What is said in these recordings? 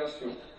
relation.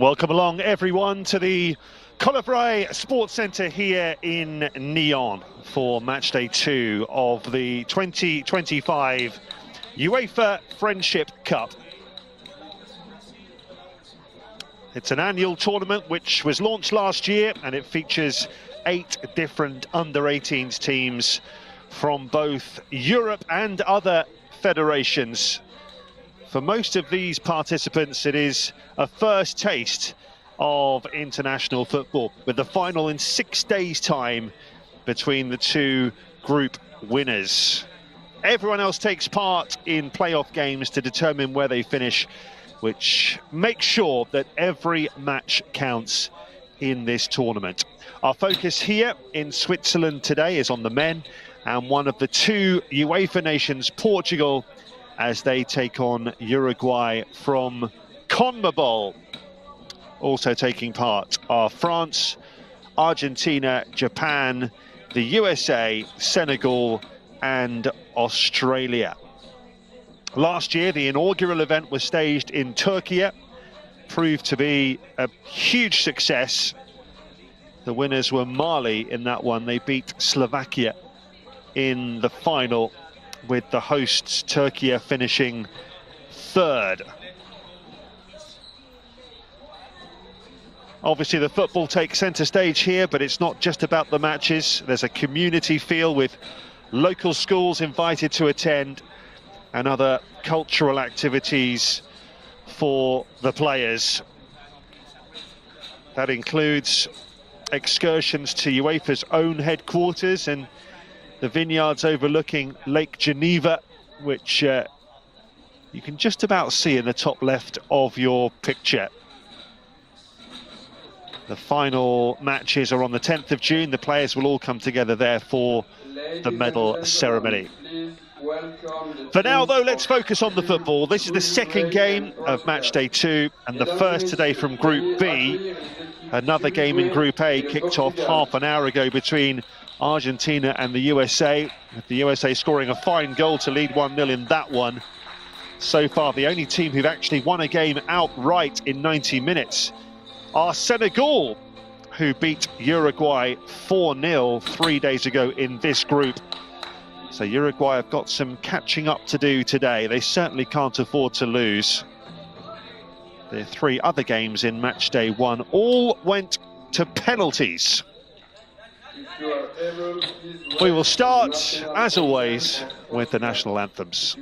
Welcome along, everyone, to the Colivray Sports Centre here in Nyon for matchday 2 of the 2025 UEFA Friendship Cup. It's an annual tournament which was launched last year, and it features 8 different under-18s teams from both Europe and other federations. For most of these participants, it is a first taste of international football, with the final in 6 days' time between the 2 group winners. Everyone else takes part in playoff games to determine where they finish, which makes sure that every match counts in this tournament. Our focus here in Switzerland today is on the men and one of the 2 UEFA nations, Portugal, as they take on Uruguay from CONMEBOL. Also taking part are France, Argentina, Japan, the USA, Senegal and Australia. Last year, the inaugural event was staged in Turkey, proved to be a huge success. The winners were Mali in that one. They beat Slovakia in the final, with the hosts Turkey finishing 3rd. Obviously the football takes centre stage here, but it's not just about the matches. There's a community feel with local schools invited to attend and other cultural activities for the players. That includes excursions to UEFA's own headquarters and the vineyards overlooking Lake Geneva, which you can just about see in the top left of your picture. The final matches are on the 10th of June. The players will all come together there for the medal ceremony. For now, though, let's focus on the football. This is the second game of matchday 2 and the first today from Group B. Another game in Group A kicked off half an hour ago between Argentina and the USA, with the USA scoring a fine goal to lead 1-0 in that one. So far, the only team who've actually won a game outright in 90 minutes are Senegal, who beat Uruguay 4-0 3 days ago in this group. So Uruguay have got some catching up to do today. They certainly can't afford to lose. Their 3 other games in matchday 1 all went to penalties. We will start, as always, with the national anthems.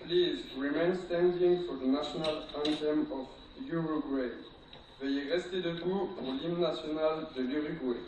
Please remain standing for the national anthem of Uruguay. Veuillez rester debout pour l'hymne national de l'Uruguay.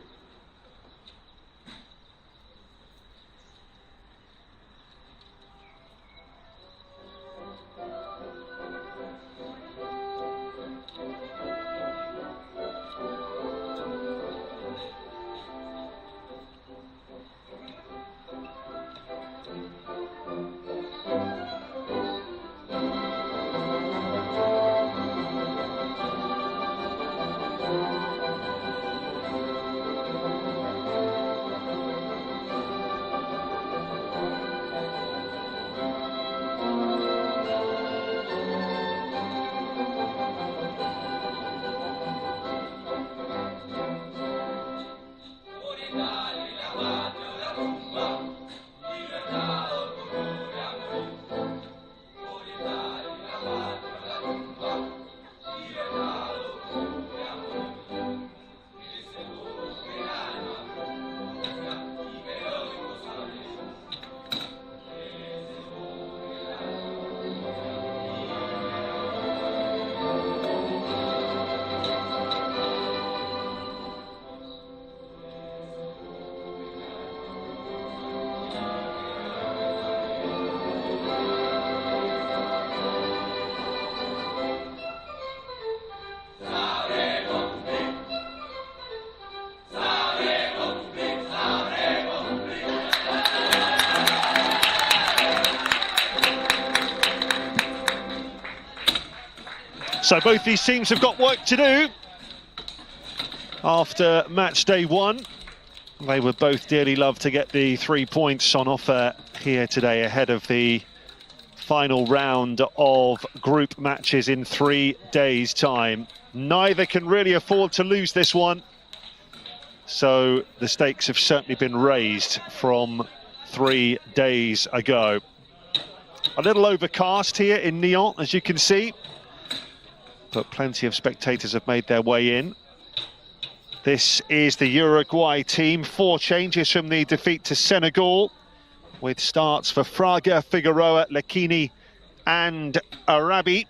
So both these teams have got work to do after match day one. They would both dearly love to get the 3 points on offer here today ahead of the final round of group matches in 3 days' time. Neither can really afford to lose this one, so the stakes have certainly been raised from 3 days ago. A little overcast here in Nyon, as you can see, but plenty of spectators have made their way in. This is the Uruguay team. 4 changes from the defeat to Senegal, with starts for Fraga, Figueroa, Lekini and Arabi.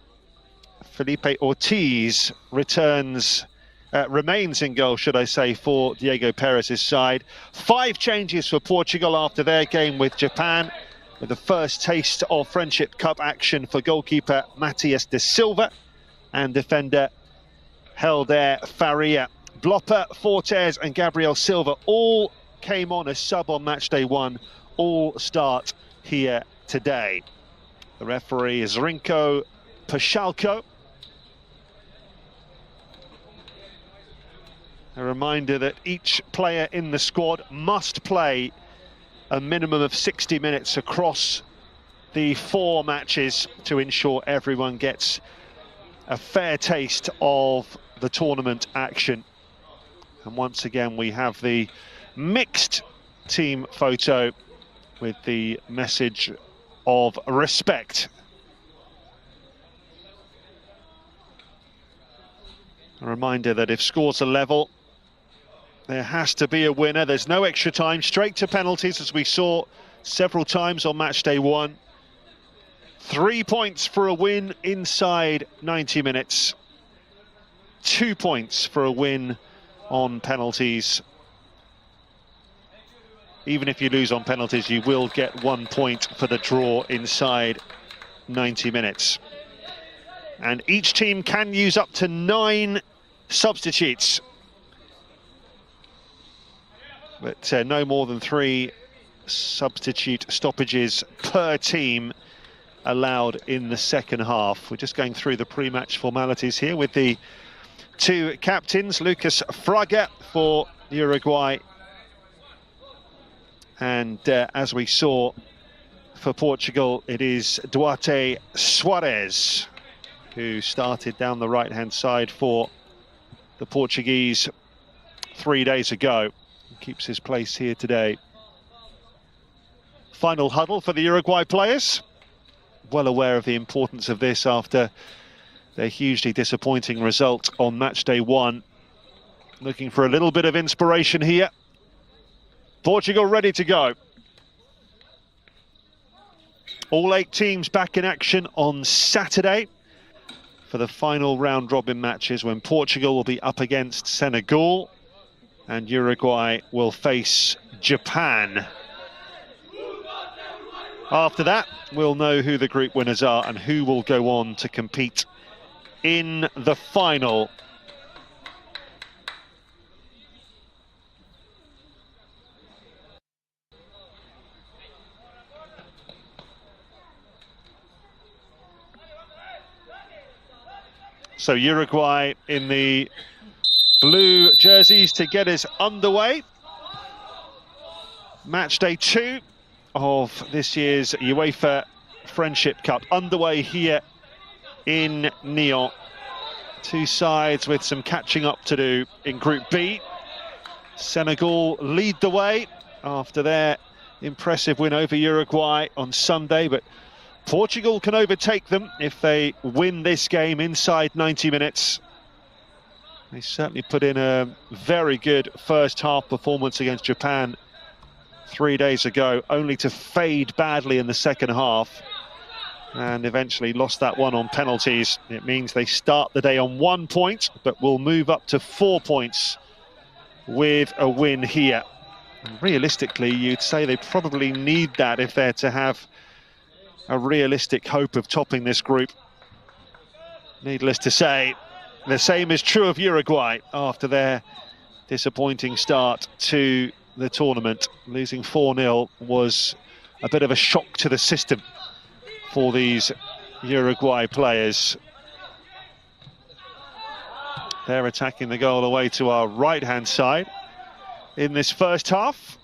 Felipe Ortiz remains in goal, should I say, for Diego Perez's side. 5 changes for Portugal after their game with Japan, with the first taste of Friendship Cup action for goalkeeper Matias de Silva and defender Helder Faria. Blopper, Fortes and Gabriel Silva all came on as sub on match day one. All start here today. The referee is Rinko Pashalko. A reminder that each player in the squad must play a minimum of 60 minutes across the 4 matches to ensure everyone gets a fair taste of the tournament action. And once again, we have the mixed team photo with the message of respect. A reminder that if scores are level, there has to be a winner. There's no extra time, straight to penalties, as we saw several times on match day one. 3 points for a win inside 90 minutes. 2 points for a win on penalties. Even if you lose on penalties, you will get 1 point for the draw inside 90 minutes. And each team can use up to 9 substitutes, but no more than 3 substitute stoppages per team allowed in the second half. We're just going through the pre-match formalities here with the 2 captains. Lucas Fraga for Uruguay, and as we saw for Portugal, it is Duarte Suarez who started down the right-hand side for the Portuguese 3 days ago. He keeps his place here today. Final huddle for the Uruguay players. Well aware of the importance of this after their hugely disappointing result on match day one. Looking for a little bit of inspiration here. Portugal ready to go. All 8 teams back in action on Saturday for the final round-robin matches, when Portugal will be up against Senegal and Uruguay will face Japan. After that, we'll know who the group winners are and who will go on to compete in the final. So Uruguay in the blue jerseys to get us underway. Match day 2 of this year's UEFA Friendship Cup underway here in Nyon. 2 sides with some catching up to do in Group B. Senegal lead the way after their impressive win over Uruguay on Sunday, but Portugal can overtake them if they win this game inside 90 minutes. They certainly put in a very good first half performance against Japan 3 days ago, only to fade badly in the second half and eventually lost that one on penalties. It means they start the day on 1 point, but will move up to 4 points with a win here. And realistically, you'd say they probably need that if they're to have a realistic hope of topping this group. Needless to say, the same is true of Uruguay after their disappointing start to the tournament. Losing 4-0 was a bit of a shock to the system for these Uruguay players. They're attacking the goal away to our right-hand side in this first half.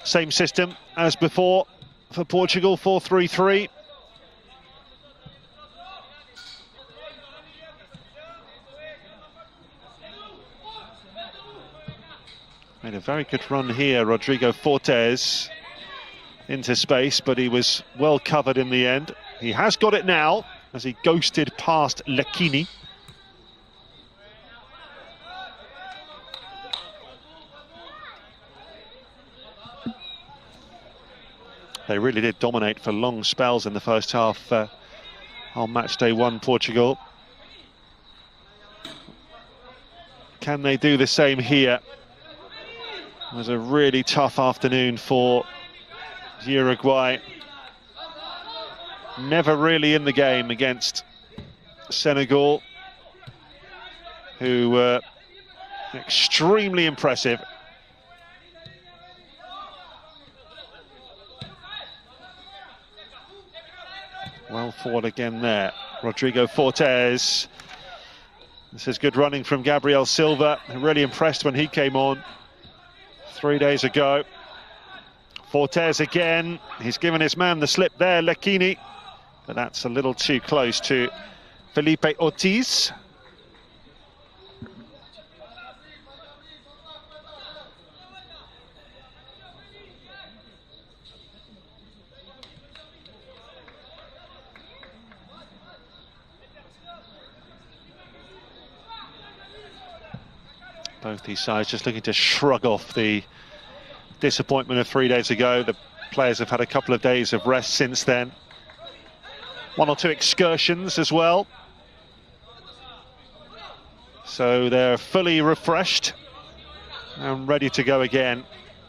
Same system as before for Portugal, 4-3-3. Made a very good run here, Rodrigo Fortes, into space, but he was well covered in the end. He has got it now, as he ghosted past Lekini. They really did dominate for long spells in the first half on match day 1, Portugal. Can they do the same here? It was a really tough afternoon for Uruguay. Never really in the game against Senegal, who were extremely impressive. Well forward again there. Rodrigo Fortes. This is good running from Gabriel Silva. Really impressed when he came on 3 days ago. Fortes again. He's given his man the slip there, Lekini. But that's a little too close to Felipe Ortiz. Both these sides just looking to shrug off the disappointment of 3 days ago. The players have had a couple of days of rest since then. 1 or 2 excursions as well. So they're fully refreshed and ready to go again.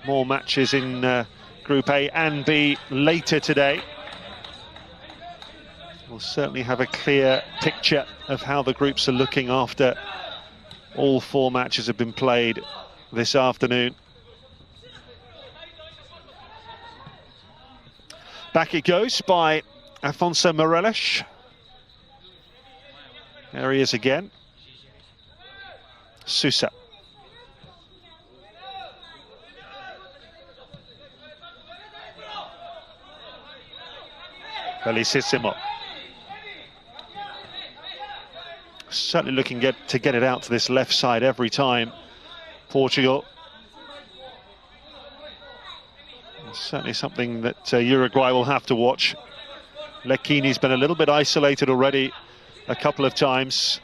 More matches in Group A and B later today. We'll certainly have a clear picture of how the groups are looking after all 4 matches have been played this afternoon. Back it goes by Afonso Morelos. There he is again. Sousa. Felicissimo. Certainly looking to get it out to this left side every time, Portugal. Certainly something that Uruguay will have to watch. Lekini's been a little bit isolated already a couple of times.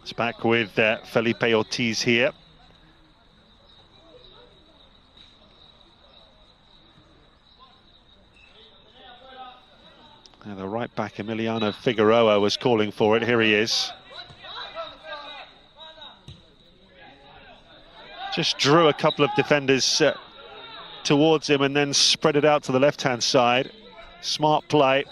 It's back with Felipe Ortiz here. Now the right back, Emiliano Figueroa, was calling for it. Here he is. Just drew a couple of defenders towards him and then spread it out to the left-hand side. Smart play.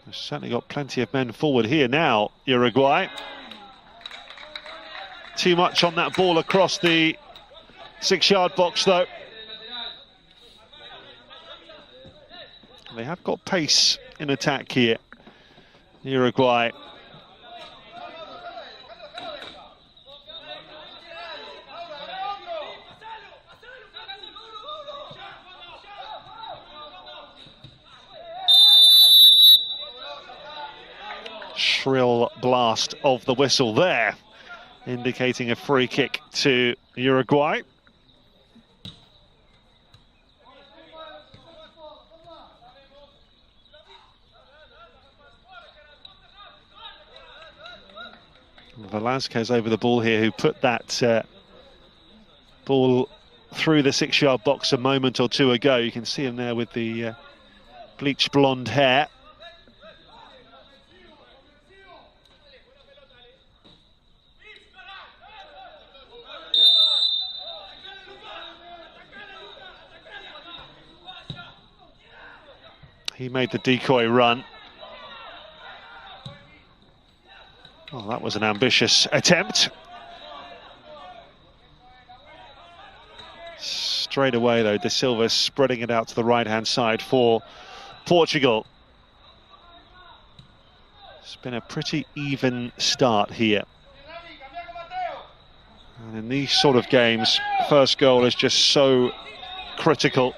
They've certainly got plenty of men forward here now, Uruguay. Too much on that ball across the 6-yard box, though. They have got pace in attack here, Uruguay. Shrill blast of the whistle there, indicating a free kick to Uruguay. Velasquez over the ball here, who put that ball through the 6-yard box a moment or two ago. You can see him there with the bleached blonde hair. He made the decoy run. Oh, that was an ambitious attempt. Straight away, though, De Silva spreading it out to the right-hand side for Portugal. It's been a pretty even start here. And in these sort of games, first goal is just so critical.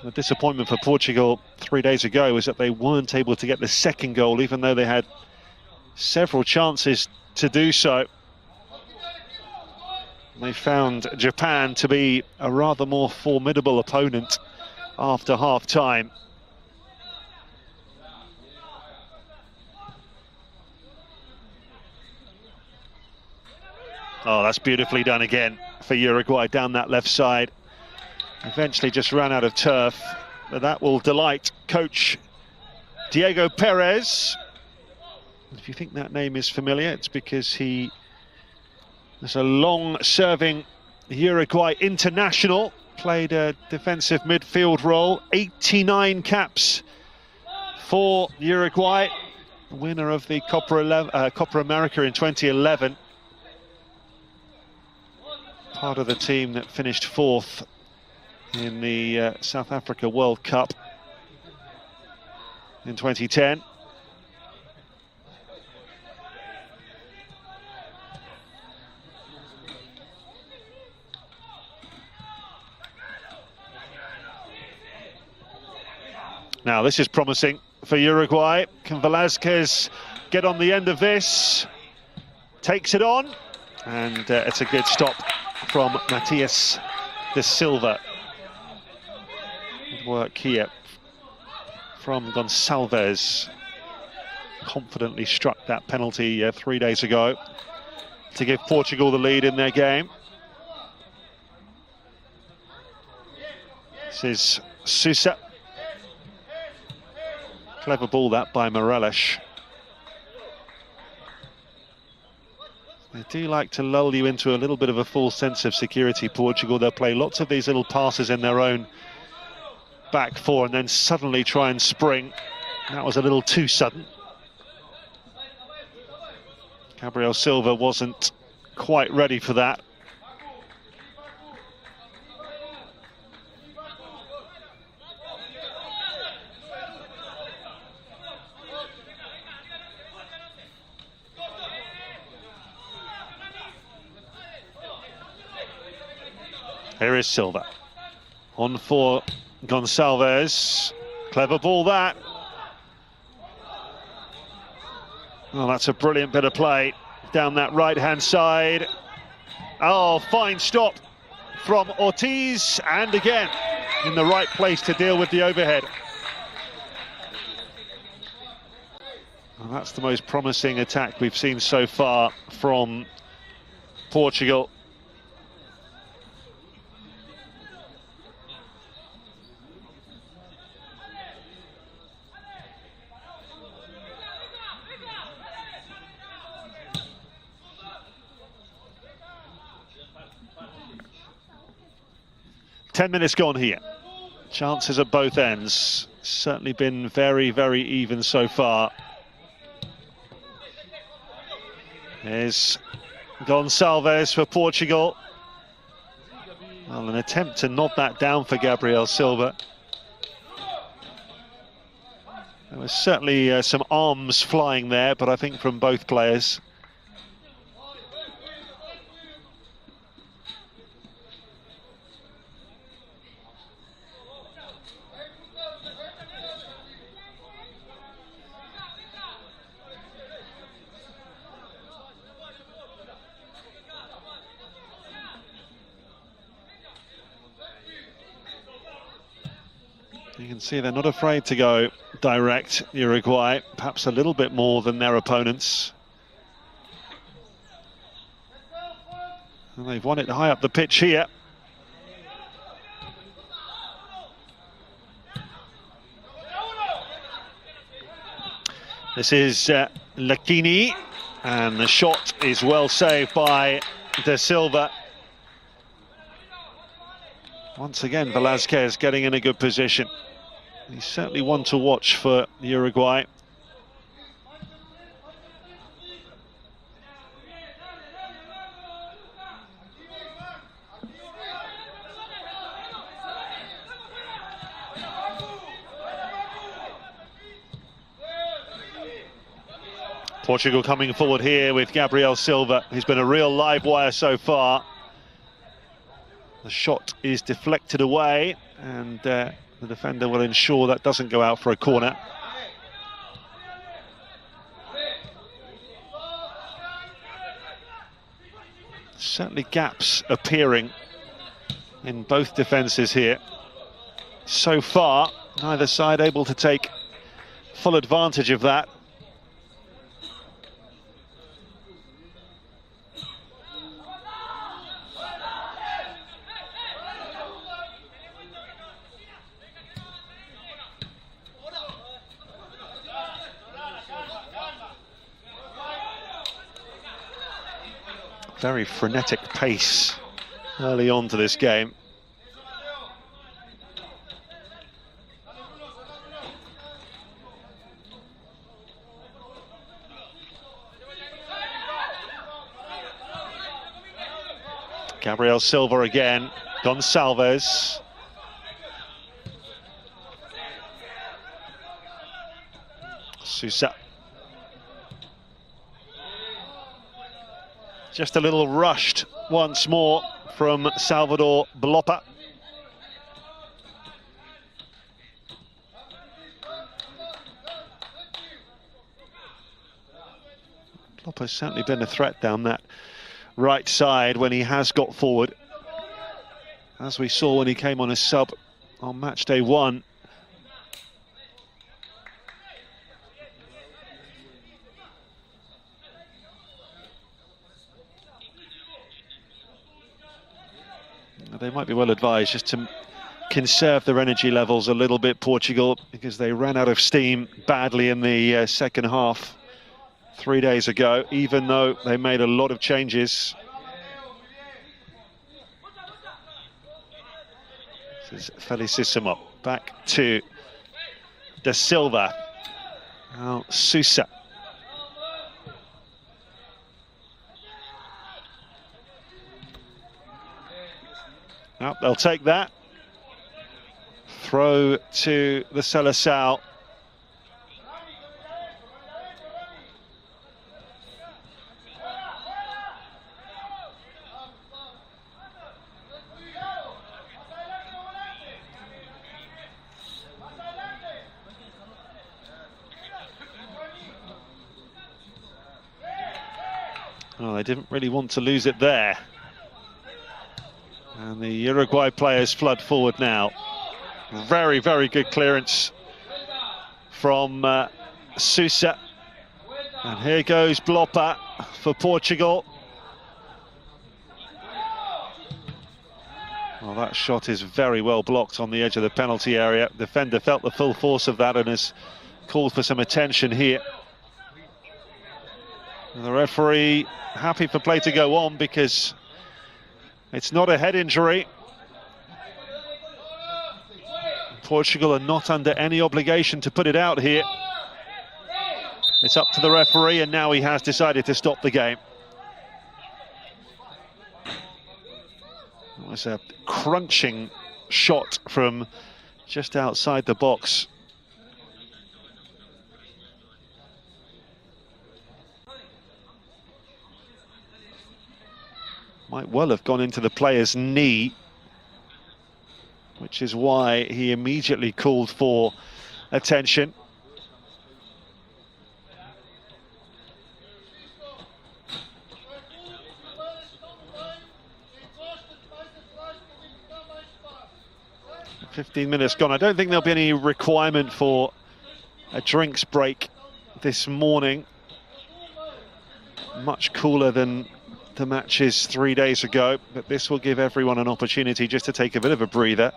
The disappointment for Portugal 3 days ago was that they weren't able to get the second goal, even though they had several chances to do so. They found Japan to be a rather more formidable opponent after half-time. Oh, that's beautifully done again for Uruguay down that left side. Eventually just ran out of turf, but that will delight coach Diego Perez. If you think that name is familiar, it's because he is a long-serving Uruguay international, played a defensive midfield role, 89 caps for Uruguay, winner of the Copa America in 2011. Part of the team that finished fourth in the South Africa World Cup in 2010. Now this is promising for Uruguay. Can Velázquez get on the end of this? Takes it on, and it's a good stop from Matias De Silva. Good work here from Gonçalves. Confidently struck that penalty 3 days ago to give Portugal the lead in their game. This is Sousa. Clever ball that by Morelos. They do like to lull you into a little bit of a false sense of security, Portugal. They'll play lots of these little passes in their own back four and then suddenly try and spring. That was a little too sudden. Gabriel Silva wasn't quite ready for that. Here is Silva. On for Gonçalves. Clever ball that. Well, that's a brilliant bit of play down that right-hand side. Oh, fine stop from Ortiz, and again in the right place to deal with the overhead. Well, that's the most promising attack we've seen so far from Portugal. Ten minutes gone here. Chances at both ends. Certainly been very, very even so far. There's Gonçalves for Portugal. Well, an attempt to nod that down for Gabriel Silva. There was certainly some arms flying there, but I think from both players. You can see they're not afraid to go direct, Uruguay, perhaps a little bit more than their opponents. And they've won it high up the pitch here. This is Lakini, and the shot is well saved by De Silva. Once again, Velázquez getting in a good position. He's certainly one to watch for Uruguay. Portugal coming forward here with Gabriel Silva, who's been a real live wire so far. The shot is deflected away, and the defender will ensure that doesn't go out for a corner. Certainly gaps appearing in both defences here. So far, neither side able to take full advantage of that. Very frenetic pace early on to this game. Gabriel Silva again, Gonçalves. Sousa. Just a little rushed once more from Salvador Bloppa. Bloppa's certainly been a threat down that right side when he has got forward, as we saw when he came on as sub on match day 1. They might be well advised just to conserve their energy levels a little bit, Portugal, because they ran out of steam badly in the second half 3 days ago, even though they made a lot of changes. This is Felicissimo. Back to Da Silva. Now Sousa. Well, they'll take that. Throw to the Seleção. Oh, they didn't really want to lose it there. And the Uruguay players flood forward now. Very, very good clearance from Sousa. And here goes Bloppa for Portugal. Well, that shot is very well blocked on the edge of the penalty area. Defender felt the full force of that and has called for some attention here. And the referee happy for play to go on because it's not a head injury. Portugal are not under any obligation to put it out here. It's up to the referee, and now he has decided to stop the game. It was a crunching shot from just outside the box. Might well have gone into the player's knee, which is why he immediately called for attention. "15 minutes gone." I don't think there'll be any requirement for a drinks break this morning. Much cooler than the matches 3 days ago, but this will give everyone an opportunity just to take a bit of a breather.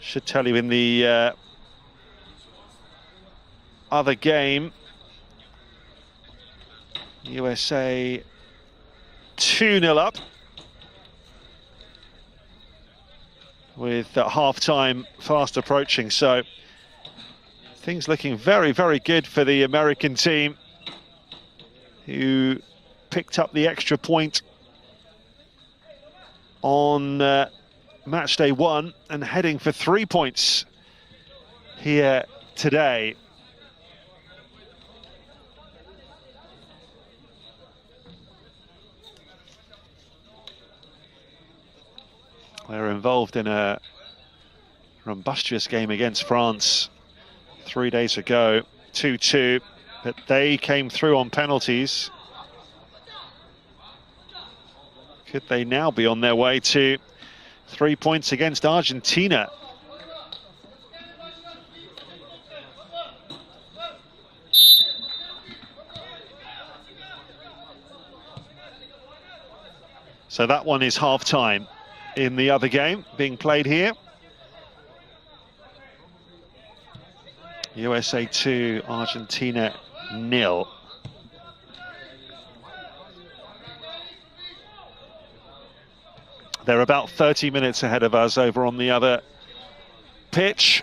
Should tell you in the other game, USA 2-0 up. with half-time fast approaching. So things looking very, very good for the American team, who picked up the extra point on match day 1 and heading for 3 points here today. They're involved in a rumbustious game against France 3 days ago, 2-2, but they came through on penalties. Could they now be on their way to 3 points against Argentina? So that one is half-time in the other game being played here. USA 2, Argentina 0. They're about 30 minutes ahead of us over on the other pitch.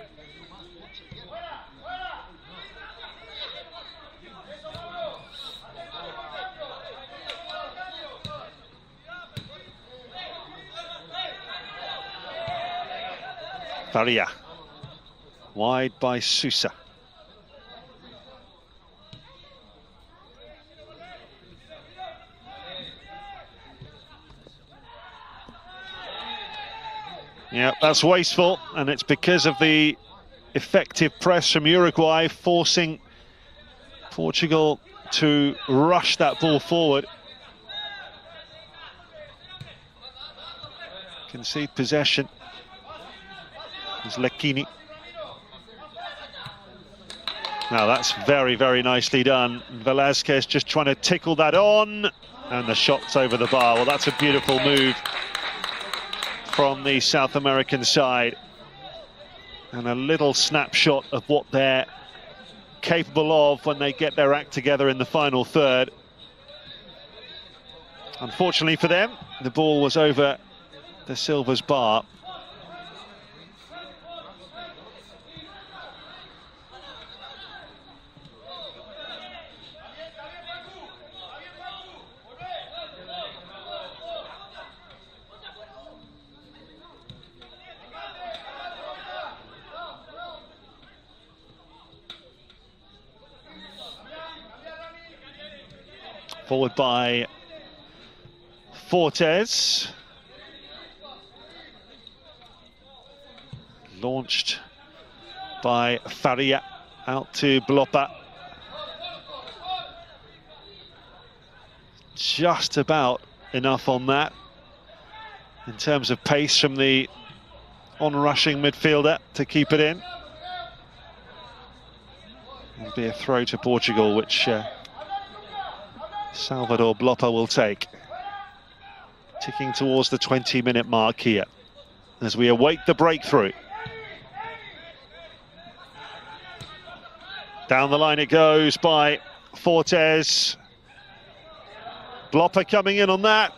Faria, wide by Sousa. Yeah, that's wasteful, and it's because of the effective press from Uruguay, forcing Portugal to rush that ball forward. Concede possession. There's Lecchini. Now that's very, very nicely done. Velasquez just trying to tickle that on, and the shot's over the bar. Well, that's a beautiful move from the South American side, and a little snapshot of what they're capable of when they get their act together in the final third. Unfortunately for them, the ball was over the Silva's bar. Forward by Fortes. Launched by Faria out to Blopa. Just about enough on that in terms of pace from the on-rushing midfielder to keep it in. It'll be a throw to Portugal, which Salvador Blopa will take. Ticking towards the 20-minute mark here as we await the breakthrough. Down the line it goes by Fortes. Blopa coming in on that.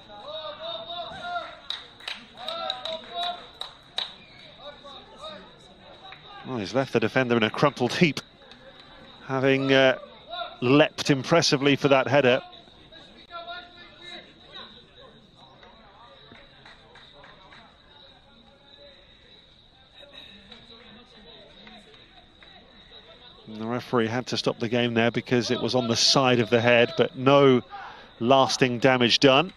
Well, he's left the defender in a crumpled heap, having leapt impressively for that header. And the referee had to stop the game there because it was on the side of the head, but no lasting damage done.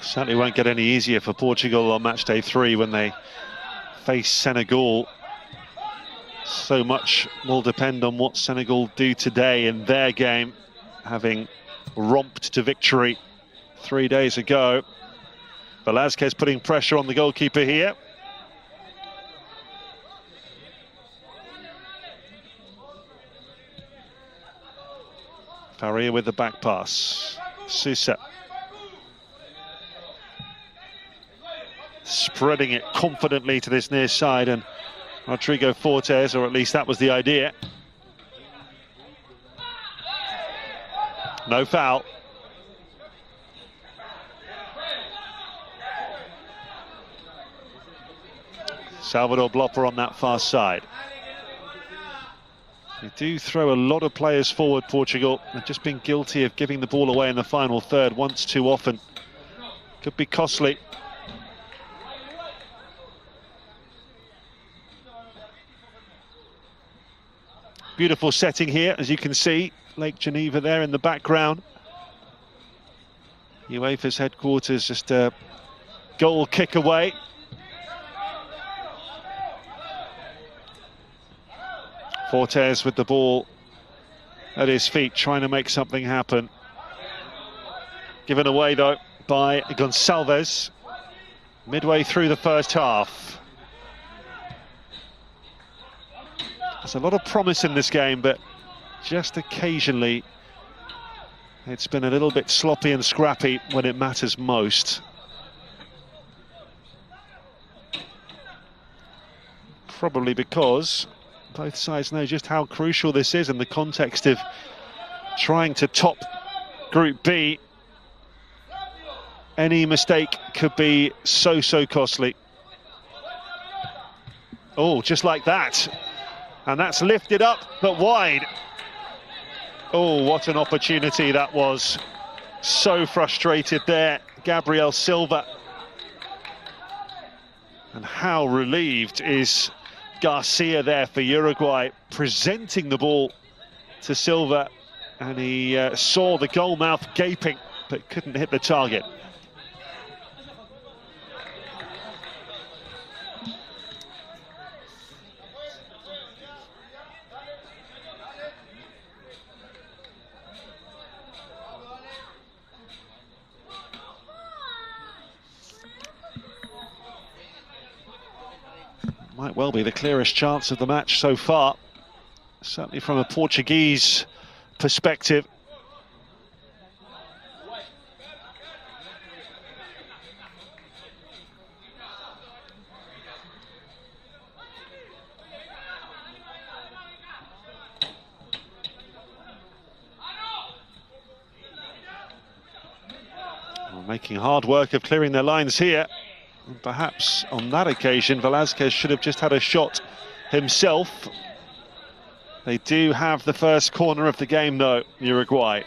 Certainly won't get any easier for Portugal on match day 3 when they face Senegal. So much will depend on what Senegal do today in their game, having romped to victory 3 days ago. Velasquez putting pressure on the goalkeeper here. Faria with the back pass. Sousa. Spreading it confidently to this near side, and Rodrigo Fortes, or at least that was the idea. No foul. Salvador Blopper on that far side. They do throw a lot of players forward, Portugal. They've just been guilty of giving the ball away in the final third once too often. Could be costly. Beautiful setting here, as you can see. Lake Geneva there in the background. UEFA's headquarters just a goal kick away. Fortes with the ball at his feet, trying to make something happen. Given away, though, by Gonçalves midway through the first half. There's a lot of promise in this game, but just occasionally it's been a little bit sloppy and scrappy when it matters most. Probably because both sides know just how crucial this is in the context of trying to top Group B. Any mistake could be so costly. Oh, just like that. And that's lifted up, but wide. Oh, what an opportunity that was. So frustrated there, Gabriel Silva. And how relieved is Garcia there for Uruguay, presenting the ball to Silva, and he saw the goal mouth gaping but couldn't hit the target. Might well be the clearest chance of the match so far, certainly from a Portuguese perspective. Well, making hard work of clearing their lines here. And perhaps on that occasion, Velázquez should have just had a shot himself. They do have the first corner of the game, though, Uruguay.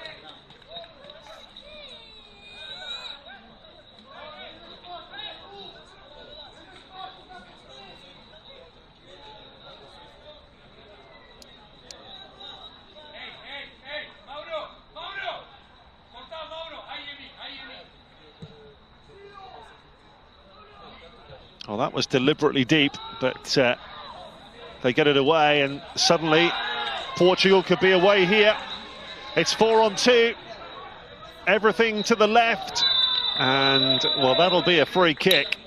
Well, that was deliberately deep, but they get it away, and suddenly Portugal could be away here. It's 4-on-2, everything to the left, and well, that'll be a free kick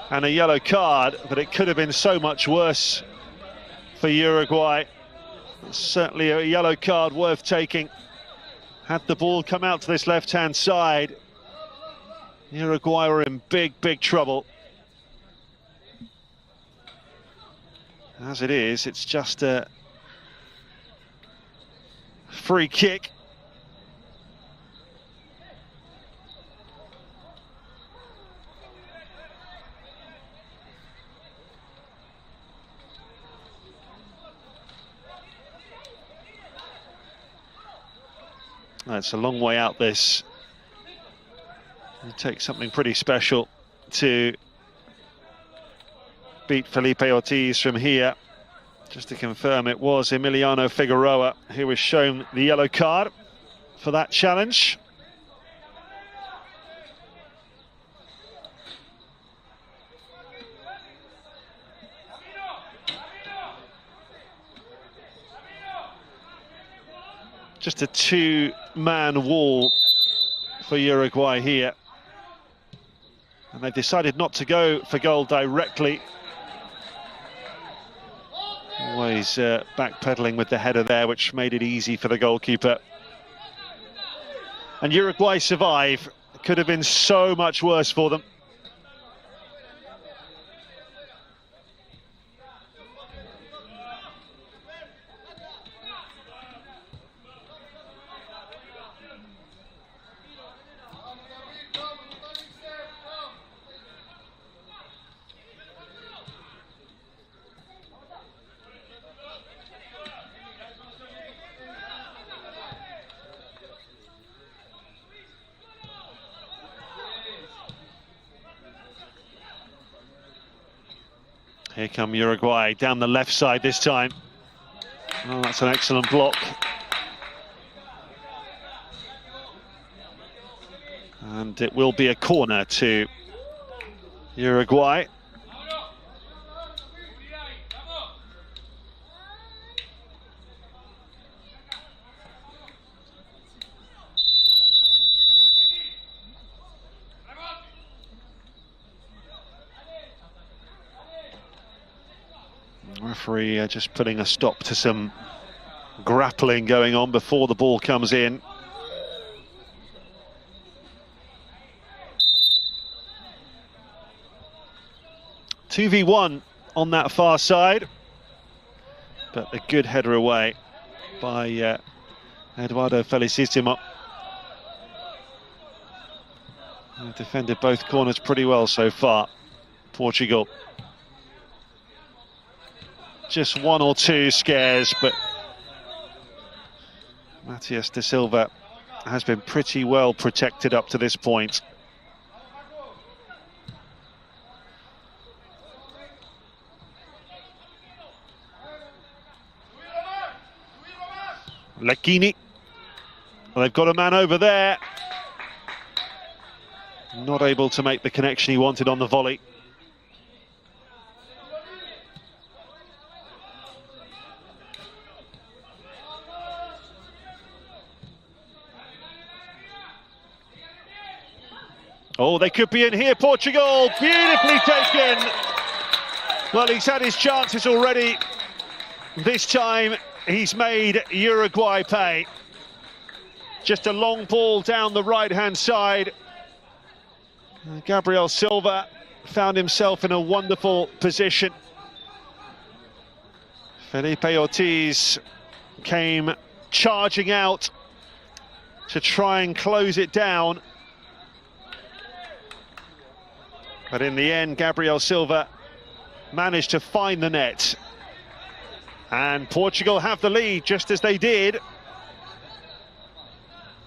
and a yellow card, but it could have been so much worse for Uruguay. Certainly a yellow card worth taking. Had the ball come out to this left-hand side, Uruguay were in big trouble. As it is, it's just a free kick. It's a long way out, this. It takes something pretty special to beat Felipe Ortiz from here. Just to confirm, it was Emiliano Figueroa who was shown the yellow card for that challenge. Just a two-man wall for Uruguay here. And they've decided not to go for goal directly. Always backpedaling with the header there, which made it easy for the goalkeeper. and Uruguay survive. It could have been so much worse for them. Here come Uruguay, down the left side this time. Oh, that's an excellent block. And it will be a corner to Uruguay. Referee just putting a stop to some grappling going on before the ball comes in. Two v one on that far side, but a good header away by Eduardo Felicissimo. They've defended both corners pretty well so far, Portugal. Just one or two scares, but Matias da Silva has been pretty well protected up to this point. Lecchini. Well, they've got a man over there. Not able to make the connection he wanted on the volley. Oh, they could be in here, Portugal, beautifully taken. Well, he's had his chances already. This time, he's made Uruguay pay. Just a long ball down the right-hand side. Gabriel Silva found himself in a wonderful position. Felipe Ortiz came charging out to try and close it down. But in the end, Gabriel Silva managed to find the net. And Portugal have the lead, just as they did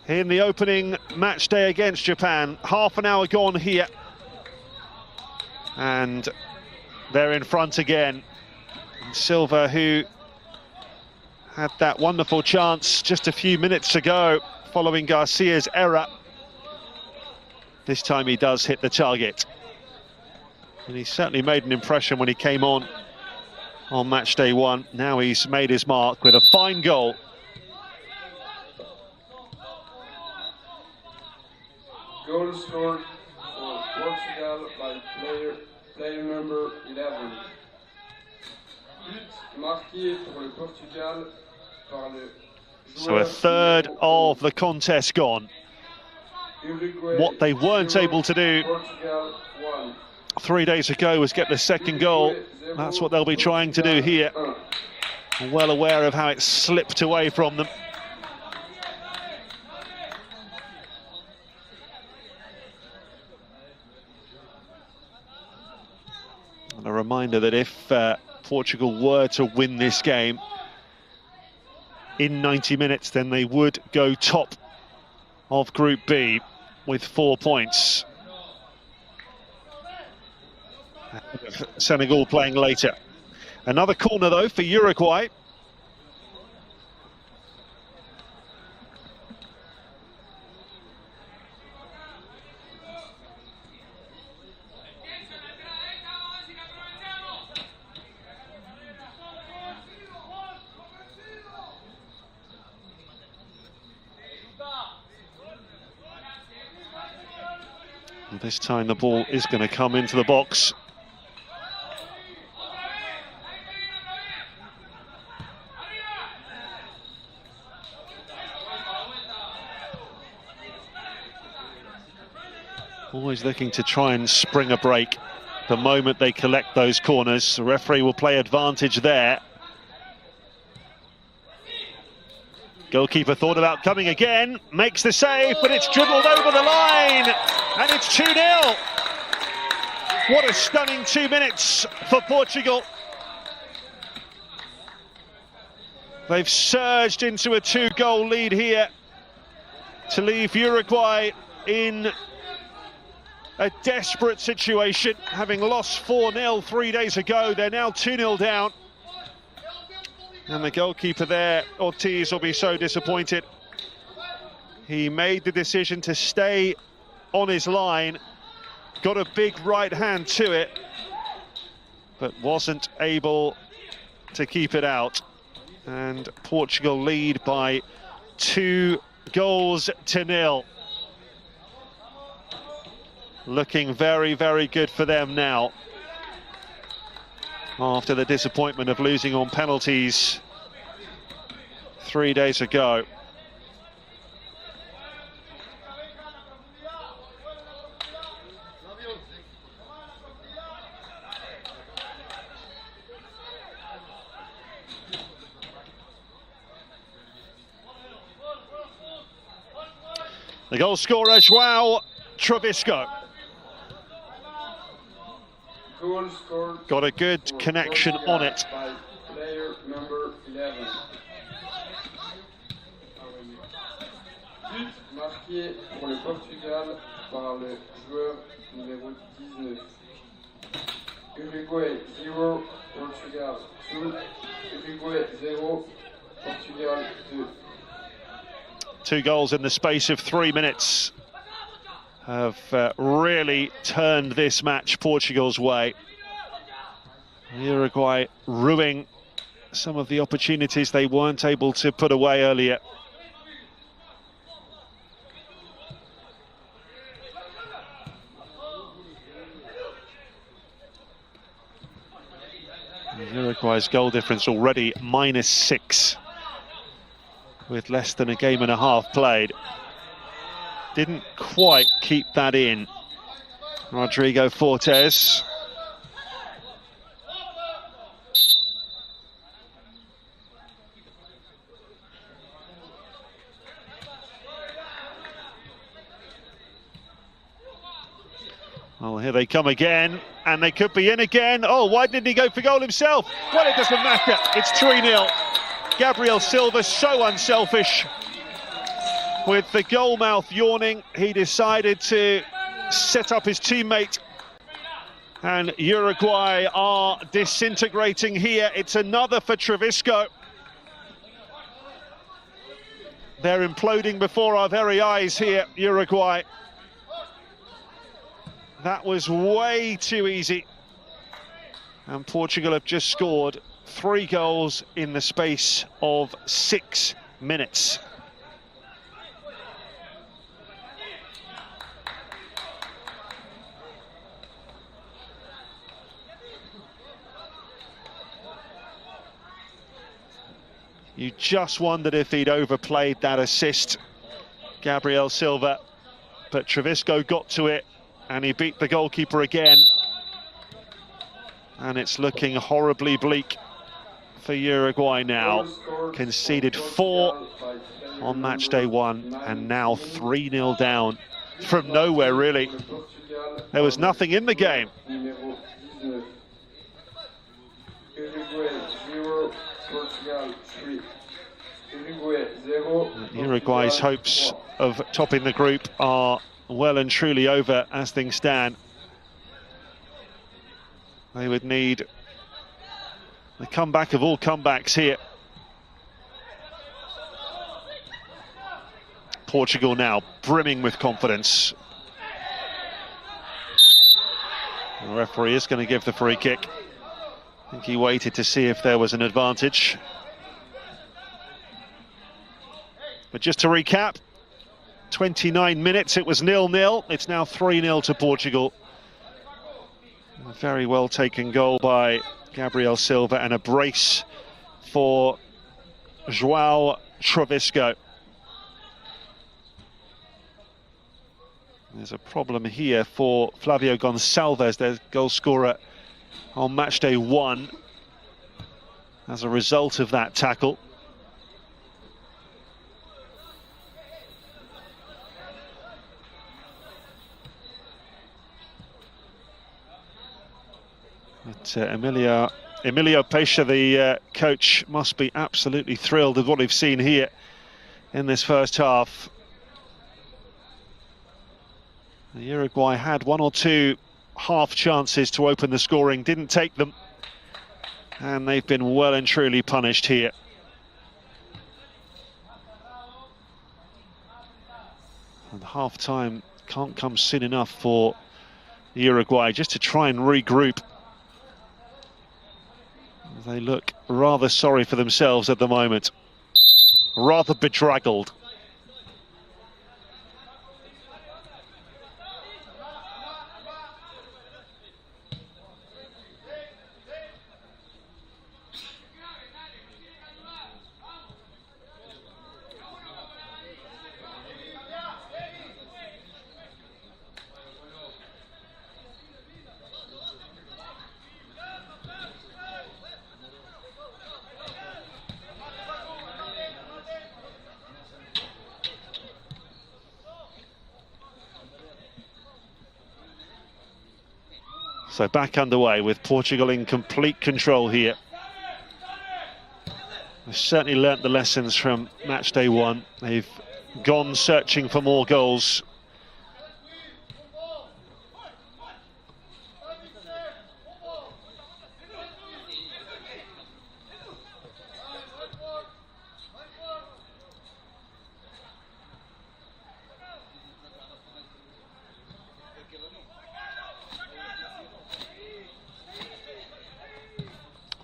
in the opening match day against Japan. Half an hour gone here. And they're in front again. And Silva, who had that wonderful chance just a few minutes ago following Garcia's error, this time he does hit the target. And he certainly made an impression when he came on match day one. Now he's made his mark with a fine goal. Goal scored for Portugal by player number 11. But marqué pour le Portugal par le So a third of the contest gone. Uruguay, What they weren't able to do Portugal 1. 3 days ago was get the second goal. That's what they'll be trying to do here. Well aware of how it slipped away from them. And a reminder that if Portugal were to win this game in 90 minutes, then they would go top of Group B with 4 points. Senegal playing later. Another corner though for Uruguay. And this time the ball is going to come into the box. Always looking to try and spring a break the moment they collect those corners. The referee will play advantage there. Goalkeeper thought about coming again, makes the save, but it's dribbled over the line, and it's 2-0. What a stunning 2 minutes for Portugal. They've surged into a 2-goal lead here to leave Uruguay in a desperate situation. Having lost 4-0 3 days ago, they're now 2-0 down. And the goalkeeper there, Ortiz, will be so disappointed. He made the decision to stay on his line, got a big right hand to it, but wasn't able to keep it out. And Portugal lead by 2-0. Looking very, very good for them now, after the disappointment of losing on penalties 3 days ago. The goal scorer, João Trovisco. Goal scored. Got a good connection on it. By player number 11. But marqué pour le Portugal par le joueur numéro 19. Uruguay 0, Portugal 2. Uruguay 0, Portugal 2. 2 goals in the space of 3 minutes have really turned this match Portugal's way. Uruguay ruining some of the opportunities they weren't able to put away earlier. Uruguay's goal difference already -6 with less than a game and a half played. Didn't quite keep that in. Rodrigo Fortes. Well, here they come again, and they could be in again. Oh, why didn't he go for goal himself? Well, it doesn't matter. It's 3-0. Gabriel Silva, so unselfish. With the goal mouth yawning, he decided to set up his teammate. And Uruguay are disintegrating here. It's another for Trovisco. They're imploding before our very eyes here, Uruguay. That was way too easy. And Portugal have just scored 3 goals in the space of 6 minutes. You just wondered if he'd overplayed that assist, Gabriel Silva, but Trovisco got to it and he beat the goalkeeper again. And it's looking horribly bleak for Uruguay now. Conceded 4 on match day 1 and now 3-0 down from nowhere, really. There was nothing in the game. Uruguay's hopes of topping the group are well and truly over as things stand. They would need the comeback of all comebacks here. Portugal now brimming with confidence. The referee is going to give the free kick. I think he waited to see if there was an advantage. But just to recap, 29 minutes, it was 0-0. It's now 3-0 to Portugal. A very well taken goal by Gabriel Silva and a brace for João Trovisco. There's a problem here for Flavio Gonçalves, their goal scorer on match day 1, as a result of that tackle. But Emilio Pescia, the coach, must be absolutely thrilled with what we've seen here in this first half. The Uruguay had 1 or 2 half chances to open the scoring, didn't take them, and they've been well and truly punished here. And half-time can't come soon enough for Uruguay just to try and regroup. They look rather sorry for themselves at the moment, rather bedraggled. So back underway with Portugal in complete control here. They've certainly learnt the lessons from match day 1. They've gone searching for more goals.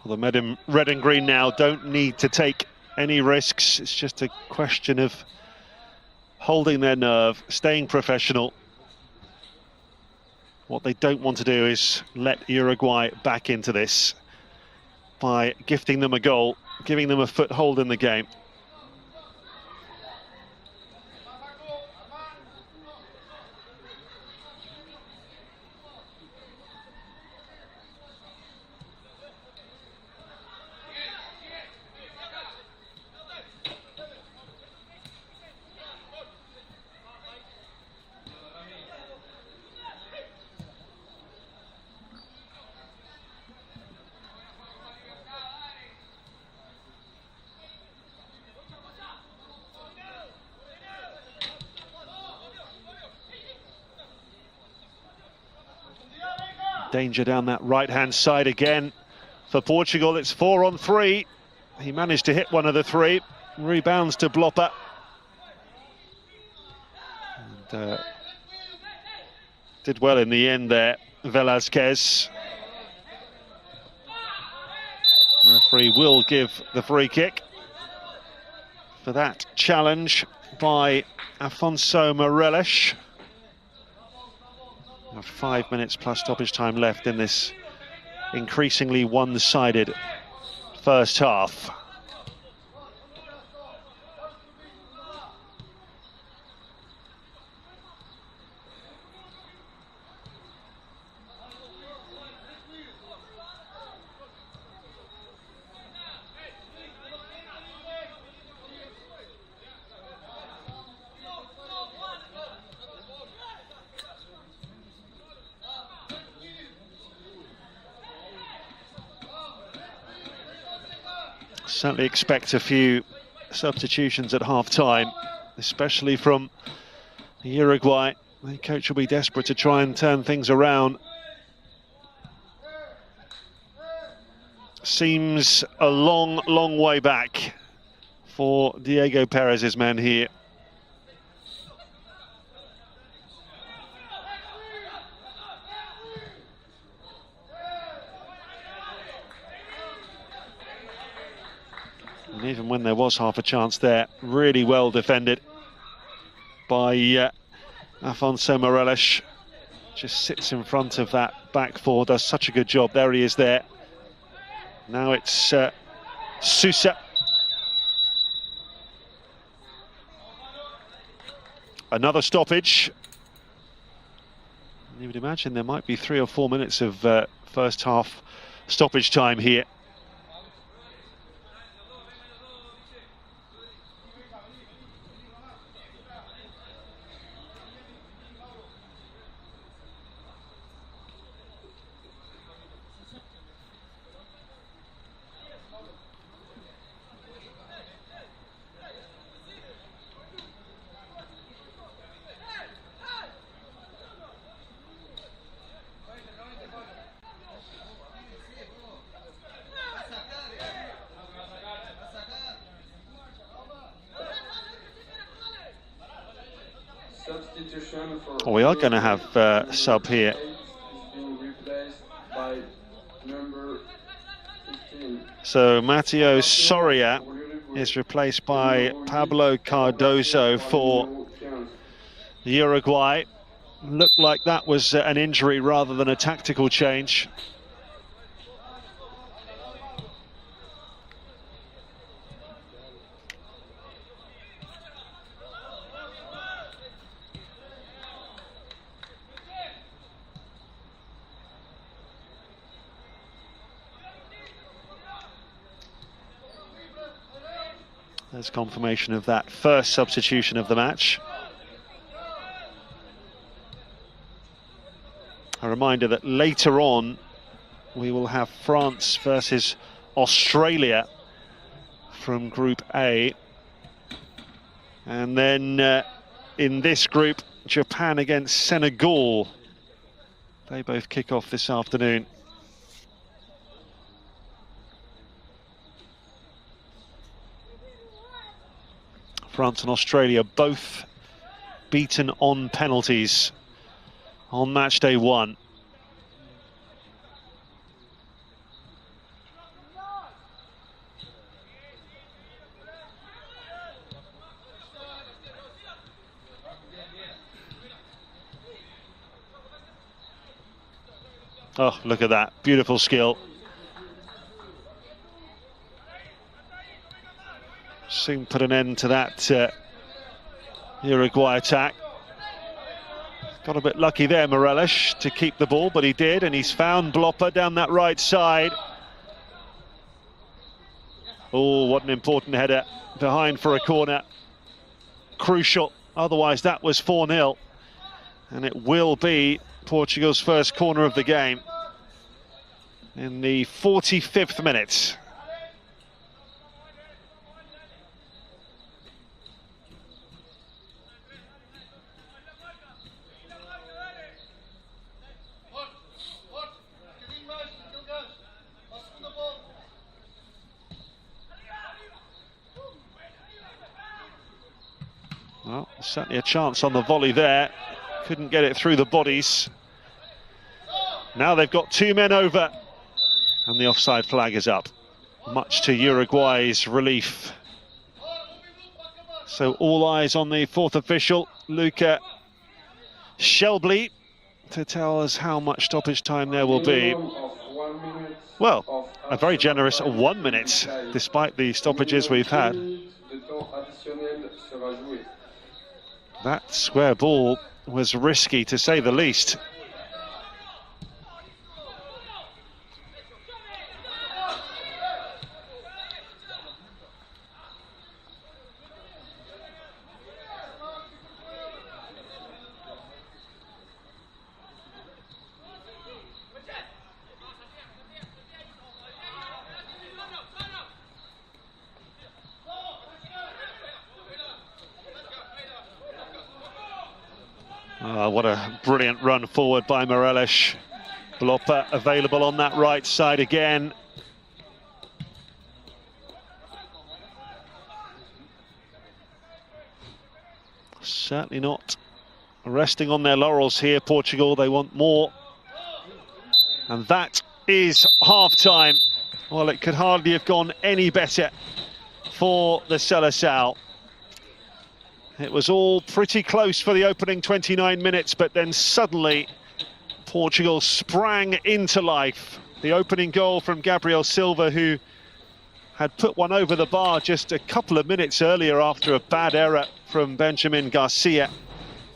Well, the men in red and green now don't need to take any risks. It's just a question of holding their nerve, staying professional. What they don't want to do is let Uruguay back into this by gifting them a goal, giving them a foothold in the game. Danger down that right-hand side again for Portugal. It's 4 on 3. He managed to hit one of the 3. Rebounds to Blopper. And, did well in the end there, Velázquez. Referee will give the free kick for that challenge by Afonso Morelos. 5 minutes plus stoppage time left in this increasingly one-sided first half. Certainly expect a few substitutions at half-time, especially from Uruguay. The coach will be desperate to try and turn things around. Seems a long, long way back for Diego Perez's men here. And even when there was half a chance there, really well defended by Afonso Morelos. Just sits in front of that back four, does such a good job. There he is there. Now it's Sousa. Another stoppage. You would imagine there might be 3 or 4 minutes of first half stoppage time here. We are going to have sub here. So Matteo Soria is replaced by Pablo Cardozo for Uruguay. Looked like that was an injury rather than a tactical change. There's confirmation of that first substitution of the match. A reminder that later on we will have France versus Australia from Group A. And then in this group, Japan against Senegal. They both kick off this afternoon. France and Australia both beaten on penalties on match day 1. Oh, look at that, beautiful skill. Soon put an end to that Uruguay attack. Got a bit lucky there, Morelos, to keep the ball, but he did, and he's found Blopper down that right side. Oh, what an important header behind for a corner. Crucial, otherwise that was 4-0. And it will be Portugal's first corner of the game in the 45th minute. Well, certainly a chance on the volley there. Couldn't get it through the bodies. Now they've got 2 men over, and the offside flag is up, much to Uruguay's relief. So all eyes on the 4th official, Luca Shelby, to tell us how much stoppage time there will be. Well, a very generous 1 minute, despite the stoppages we've had. That square ball was risky, to say the least. What a brilliant run forward by Morelos. Blopper available on that right side again. Certainly not resting on their laurels here, Portugal. They want more. And that is half-time. Well, it could hardly have gone any better for the Seleção. It was all pretty close for the opening 29 minutes, but then suddenly Portugal sprang into life. The opening goal from Gabriel Silva, who had put one over the bar just a couple of minutes earlier after a bad error from Benjamin Garcia.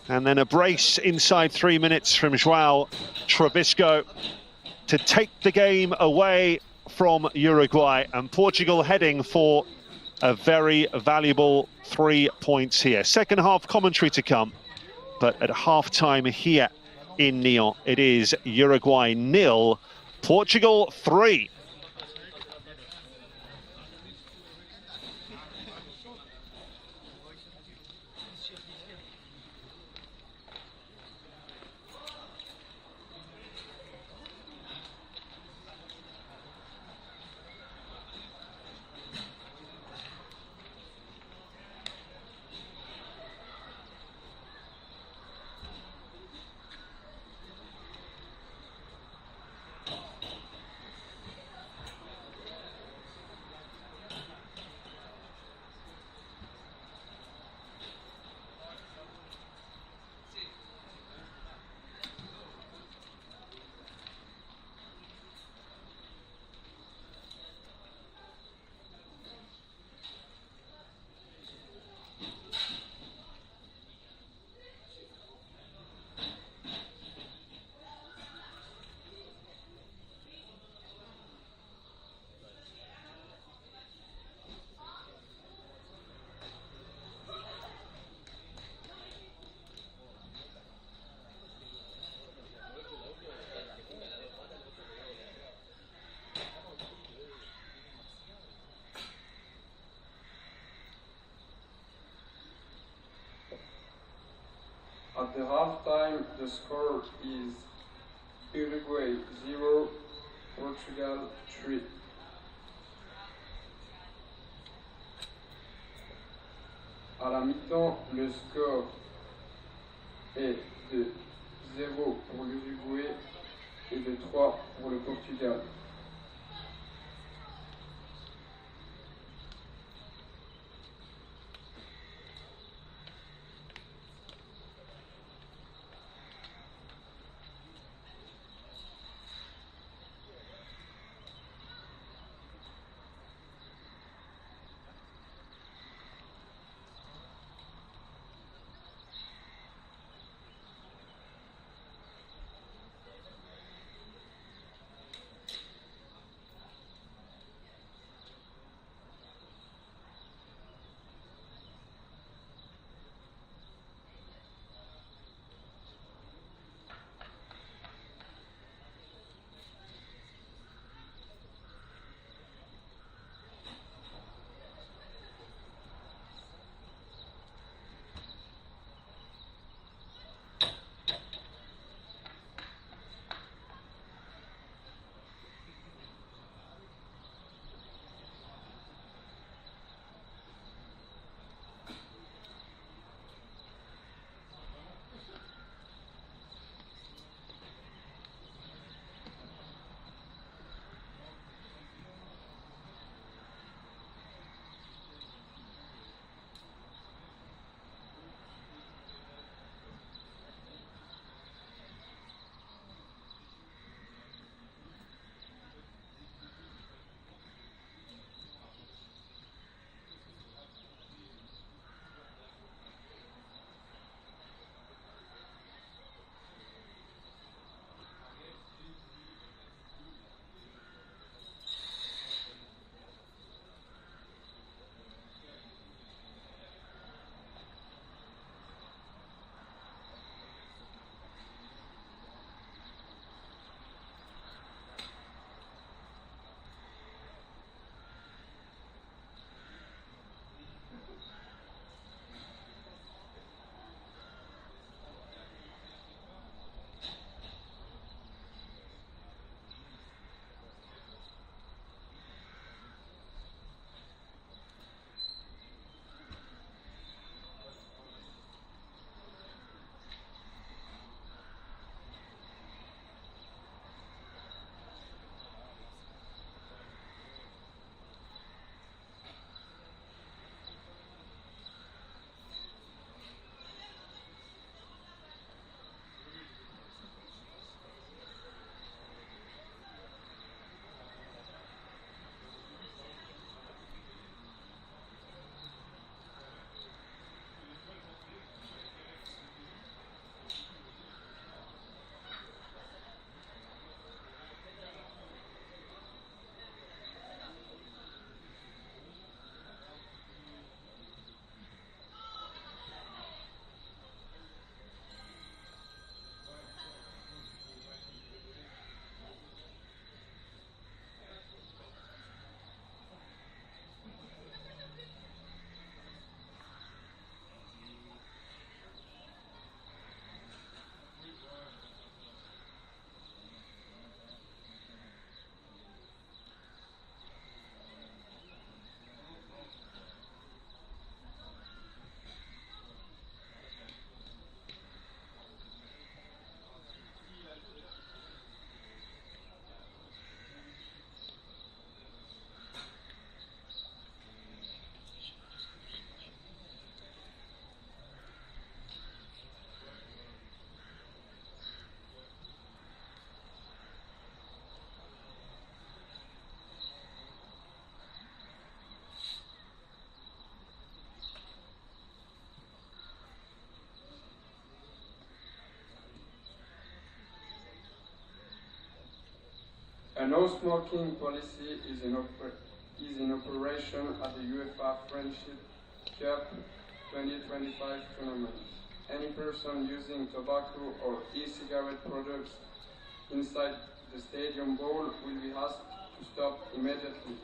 And then a brace inside 3 minutes from João Trubisco to take the game away from Uruguay. And Portugal heading for a very valuable 3 points here. Second half commentary to come, but at half-time here in Nyon, it is Uruguay 0, Portugal 3. At the halftime, the score is Uruguay 0, Portugal 3. À la mi-temps, le score est de 0 pour l'Uruguay et de 3 pour le Portugal. A no-smoking policy is in operation at the UEFA Friendship Cup 2025 tournament. Any person using tobacco or e-cigarette products inside the stadium bowl will be asked to stop immediately.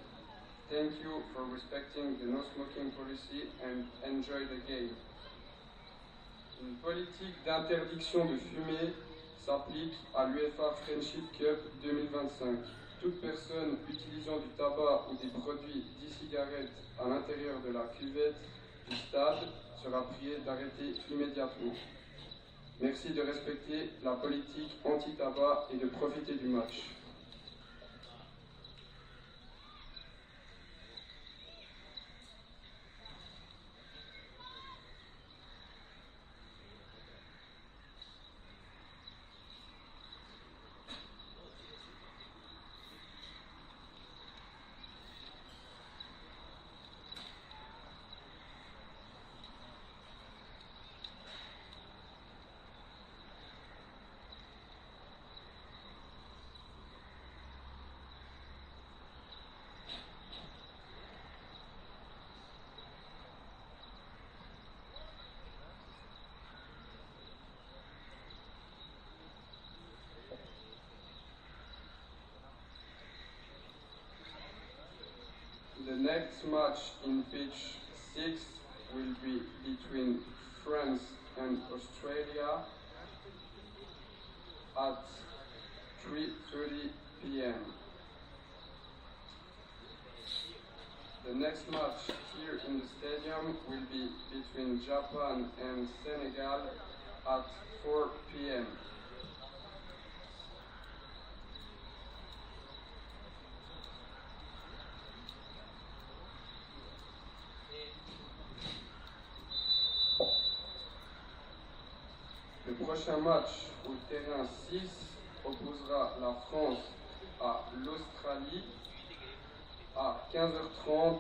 Thank you for respecting the no-smoking policy and enjoy the game. Une politique d'interdiction de fumer s'applique à l'UEFA Friendship Cup 2025. Toute personne utilisant du tabac ou des produits d'e-cigarettes à l'intérieur de la cuvette du stade sera priée d'arrêter immédiatement. Merci de respecter la politique anti-tabac et de profiter du match. The next match in pitch 6 will be between France and Australia at 3:30 p.m. The next match here in the stadium will be between Japan and Senegal at 4 p.m. Le prochain match au terrain 6 opposera la France à l'Australie à 15h30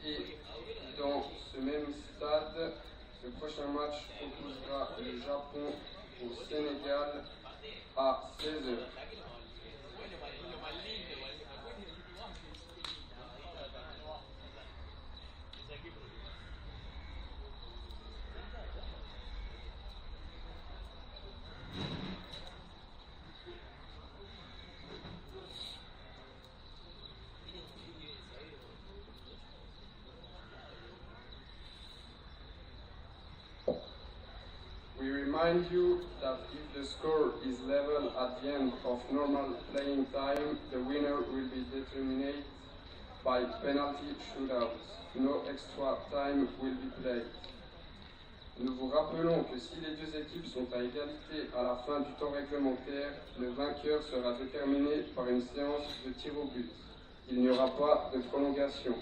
et dans ce même stade, le prochain match opposera le Japon au Sénégal à 16h. We remind you that if the score is level at the end of normal playing time, the winner will be determined by penalty shootout. No extra time will be played. Nous vous rappelons que si les deux équipes sont à égalité à la fin du temps réglementaire, le vainqueur sera déterminé par une séance de tir au but. Il n'y aura pas de prolongation.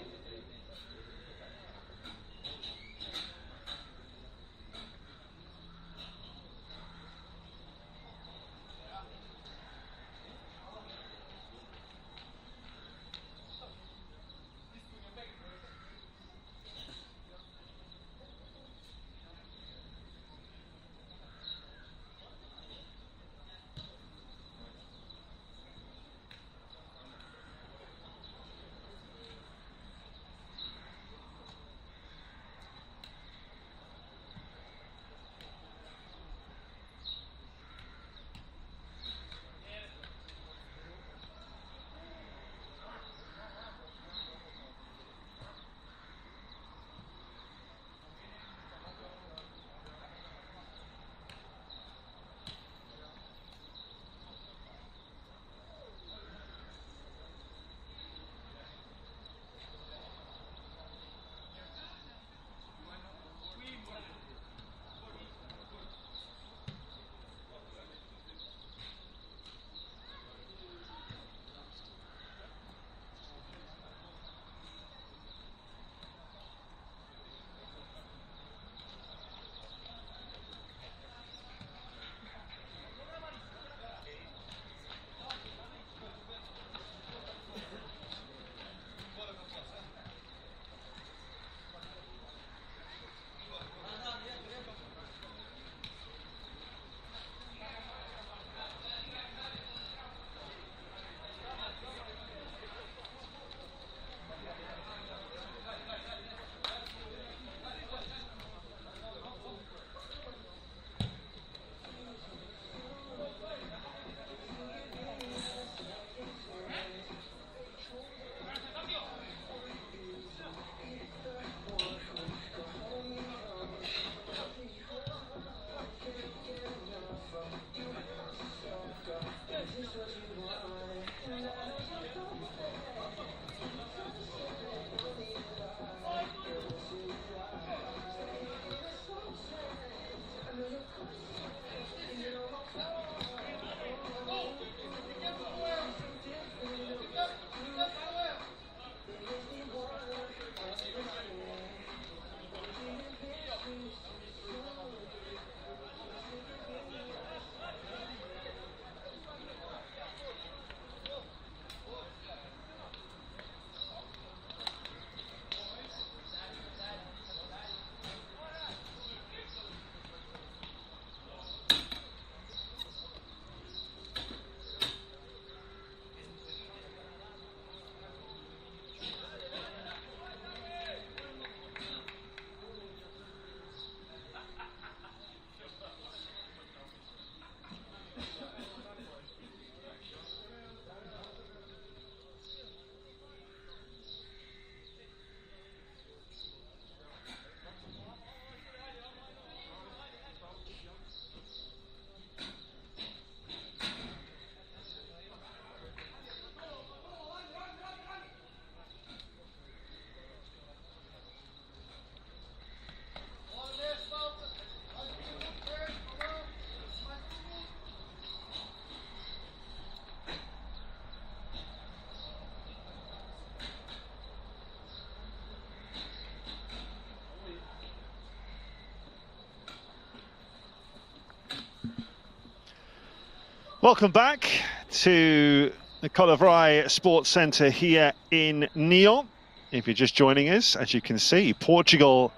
Welcome back to the Colivray Sports Centre here in Nyon. If you're just joining us, as you can see, Portugal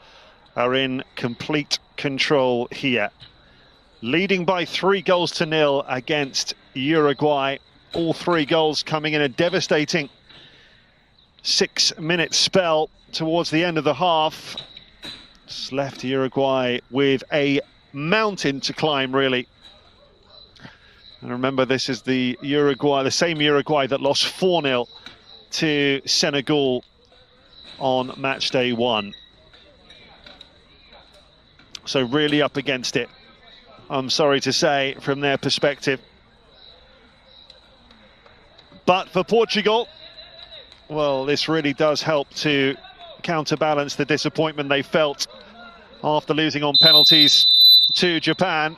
are in complete control here, leading by 3-0 against Uruguay. All 3 goals coming in a devastating 6-minute spell towards the end of the half. It's left Uruguay with a mountain to climb, really. And remember, this is the same Uruguay that lost 4-0 to Senegal on match day 1. So really up against it, I'm sorry to say, from their perspective. But for Portugal, well, this really does help to counterbalance the disappointment they felt after losing on penalties to Japan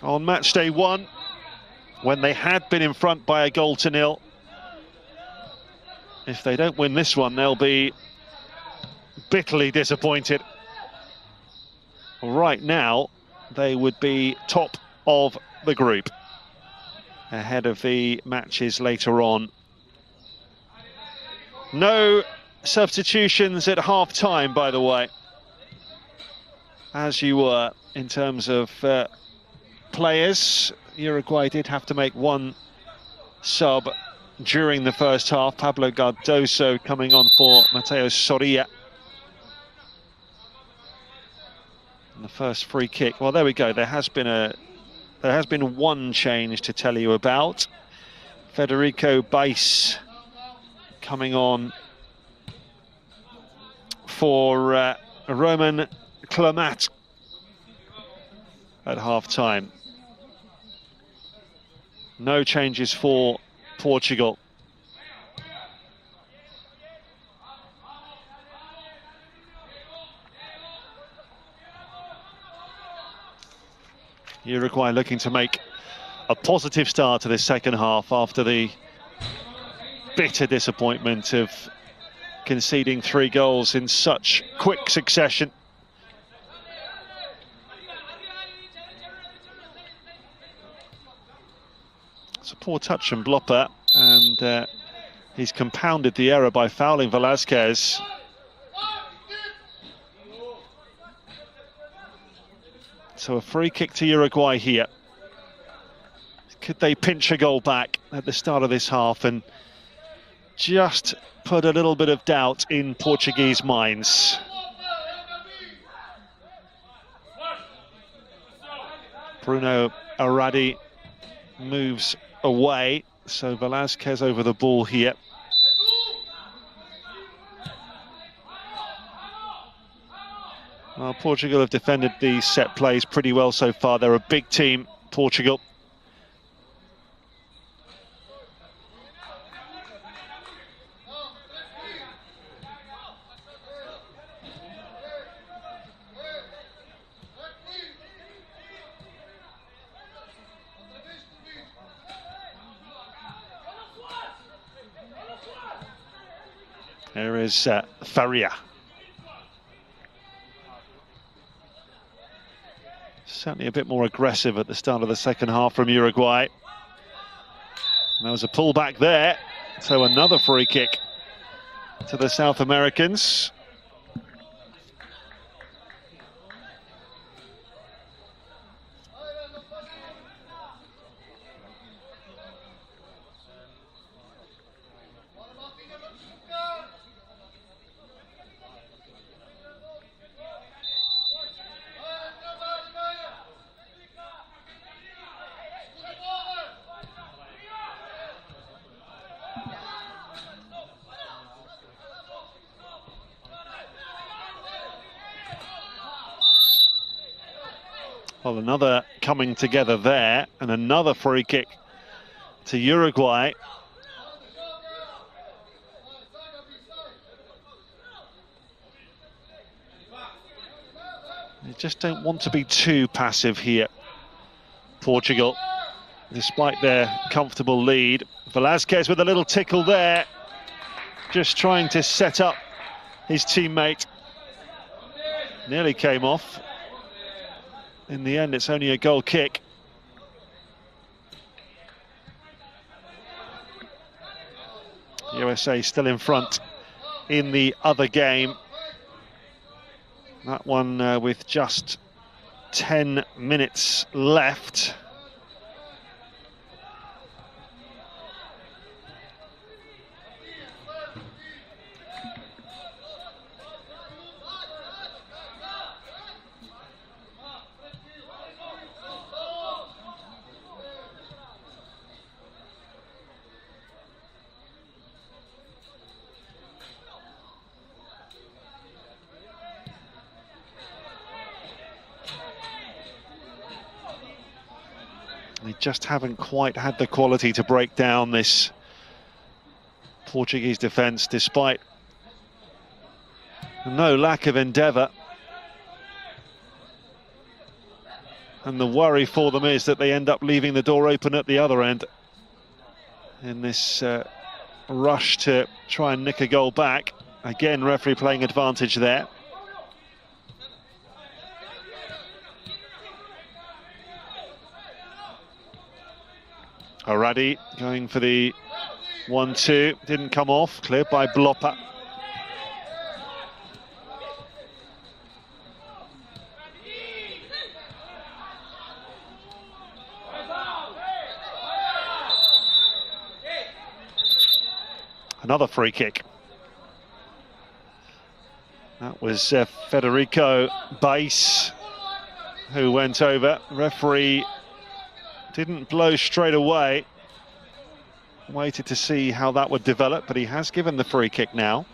on match day 1, when they had been in front by 1-0. If they don't win this one, they'll be bitterly disappointed. Right now, they would be top of the group, ahead of the matches later on. No substitutions at half-time, by the way, as you were in terms of players. Uruguay did have to make 1 sub during the first half. Pablo Cardoso coming on for Mateo Soria. And the first free kick. Well, there we go. There has been 1 change to tell you about. Federico Bass coming on for Roman Clemat at half-time. No changes for Portugal. Uruguay looking to make a positive start to this second half after the bitter disappointment of conceding 3 goals in such quick succession. It's a poor touch from Blopper, and he's compounded the error by fouling Velasquez. So a free kick to Uruguay here. Could they pinch a goal back at the start of this half and just put a little bit of doubt in Portuguese minds? Bruno Aradi moves away, so Velasquez over the ball here. Well, Portugal have defended these set plays pretty well so far. They're a big team, Portugal. There is Faria. Certainly a bit more aggressive at the start of the second half from Uruguay. And there was a pullback there, so another free kick to the South Americans. Well, another coming together there, and another free kick to Uruguay. They just don't want to be too passive here, Portugal, despite their comfortable lead. Velasquez with a little tickle there, just trying to set up his teammate. Nearly came off. In the end, it's only a goal kick. USA still in front in the other game. That one with just 10 minutes left. They just haven't quite had the quality to break down this Portuguese defence, despite no lack of endeavour. And the worry for them is that they end up leaving the door open at the other end in this rush to try and nick a goal back. Again, referee playing advantage there. Aradi going for the 1-2, didn't come off, cleared by Blopper. Another free kick. That was Federico Baez who went over. Referee didn't blow straight away. Waited to see how that would develop, but he has given the free kick now.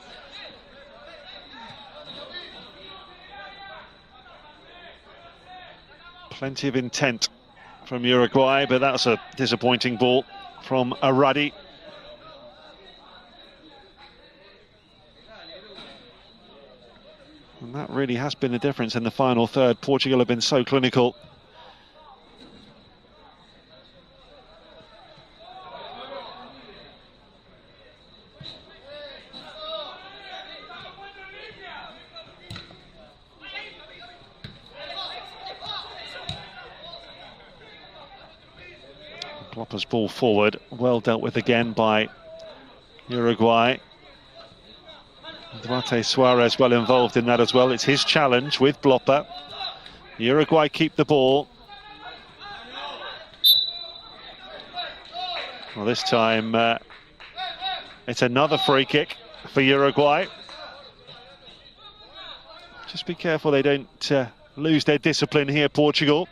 Plenty of intent from Uruguay, but that's a disappointing ball from Aradi. And that really has been the difference in the final third. Portugal have been so clinical. Plopper's ball forward, well dealt with again by Uruguay. Duarte Suarez well involved in that as well. It's his challenge with Blopper. Uruguay keep the ball. Well, this time it's another free kick for Uruguay. Just be careful they don't lose their discipline here, Portugal.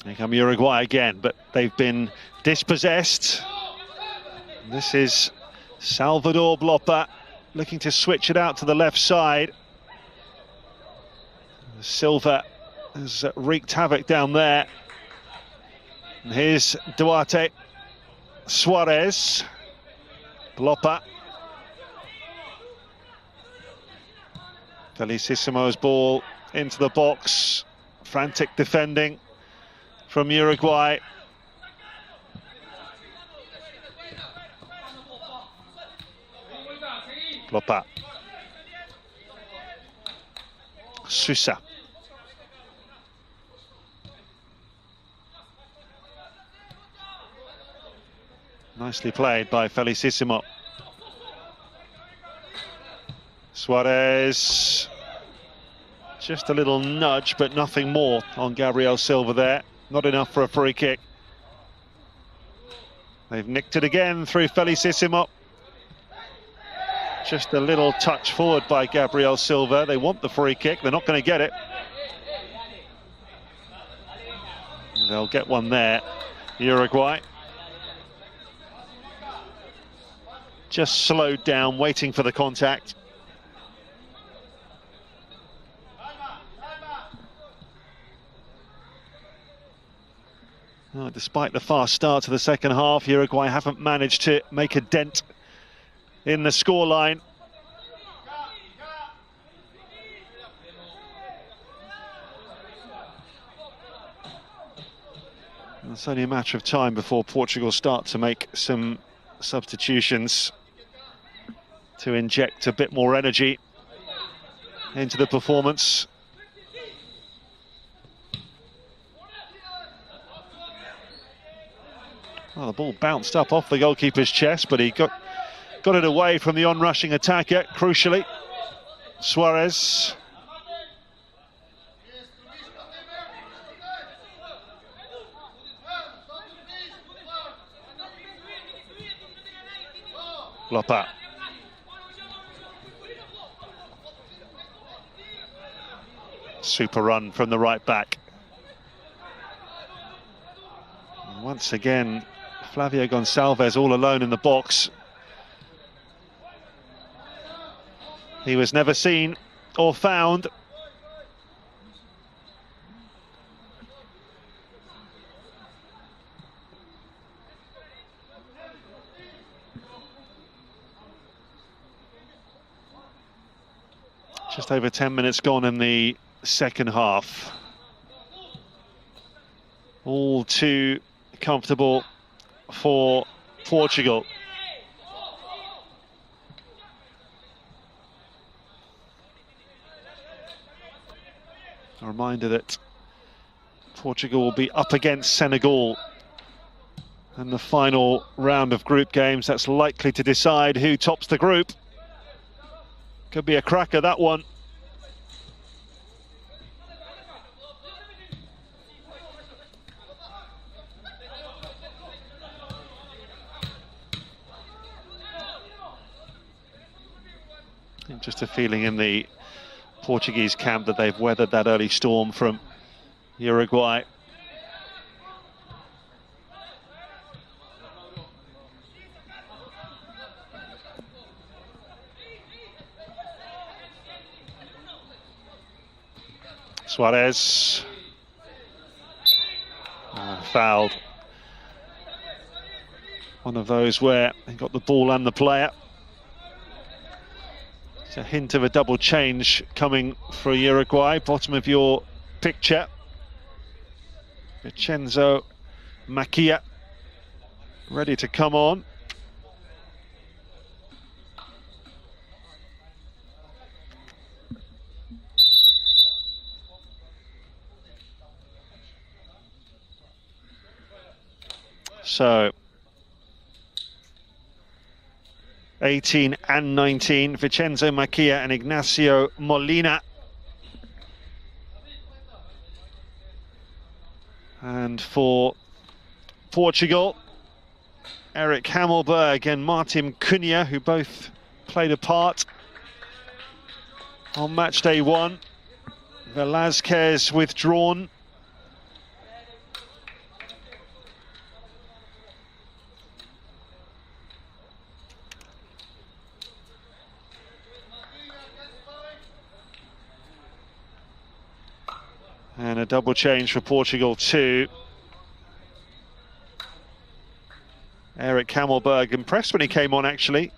Here come Uruguay again, but they've been dispossessed. This is Salvador Blopper looking to switch it out to the left side. Silva has wreaked havoc down there. And here's Duarte Suarez. Blopper. Felicissimo's ball into the box. Frantic defending from Uruguay. Blopper. Sousa. Nicely played by Felicissimo. Suarez. Just a little nudge, but nothing more on Gabriel Silva there. Not enough for a free kick. They've nicked it again through Felicissimo. Just a little touch forward by Gabriel Silva. They want the free kick. They're not going to get it. They'll get one there, Uruguay. just slowed down, waiting for the contact. Oh, despite the fast start to the second half, Uruguay haven't managed to make a dent in the scoreline. It's only a matter of time before Portugal start to make some substitutions to inject a bit more energy into the performance. Well, the ball bounced up off the goalkeeper's chest, but he got it away from the on-rushing attacker, crucially. Suarez. Lopa. Super run from the right back. And once again, Flavio Gonçalves all alone in the box. He was never seen or found. Just over 10 minutes gone in the second half. All too comfortable for Portugal. A reminder that Portugal will be up against Senegal in the final round of group games. That's likely to decide who tops the group. Could be a cracker, that one. Just a feeling in the Portuguese camp that they've weathered that early storm from Uruguay. Suarez. Fouled. One of those where he got the ball and the player. It's a hint of a double change coming for Uruguay. Bottom of your picture. Vincenzo Macchia ready to come on. So 18 and 19, Vincenzo Macchia and Ignacio Molina. And for Portugal, Eric Hammelberg and Martin Cunha, who both played a part on match day 1. Velázquez withdrawn. And a double change for Portugal too. Eric Hammelberg impressed when he came on, actually,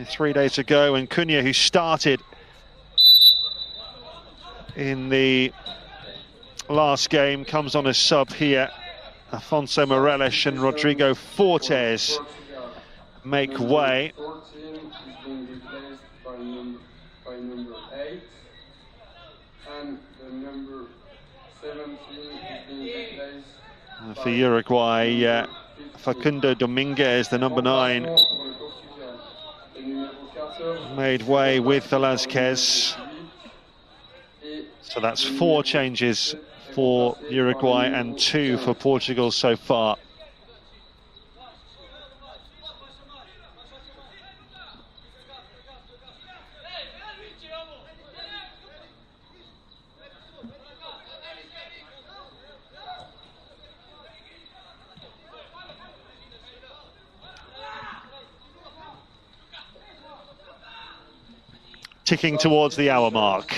3 days ago. And Cunha, who started in the last game, comes on as sub here. Afonso Morelos and Rodrigo Fortes make way. 14 is being replaced by number 8. And the number 17 is being replaced for Uruguay, Facundo Dominguez, the number 9, made way with Velázquez. So that's 4 changes for Uruguay and 2 for Portugal so far. ticking towards the hour mark.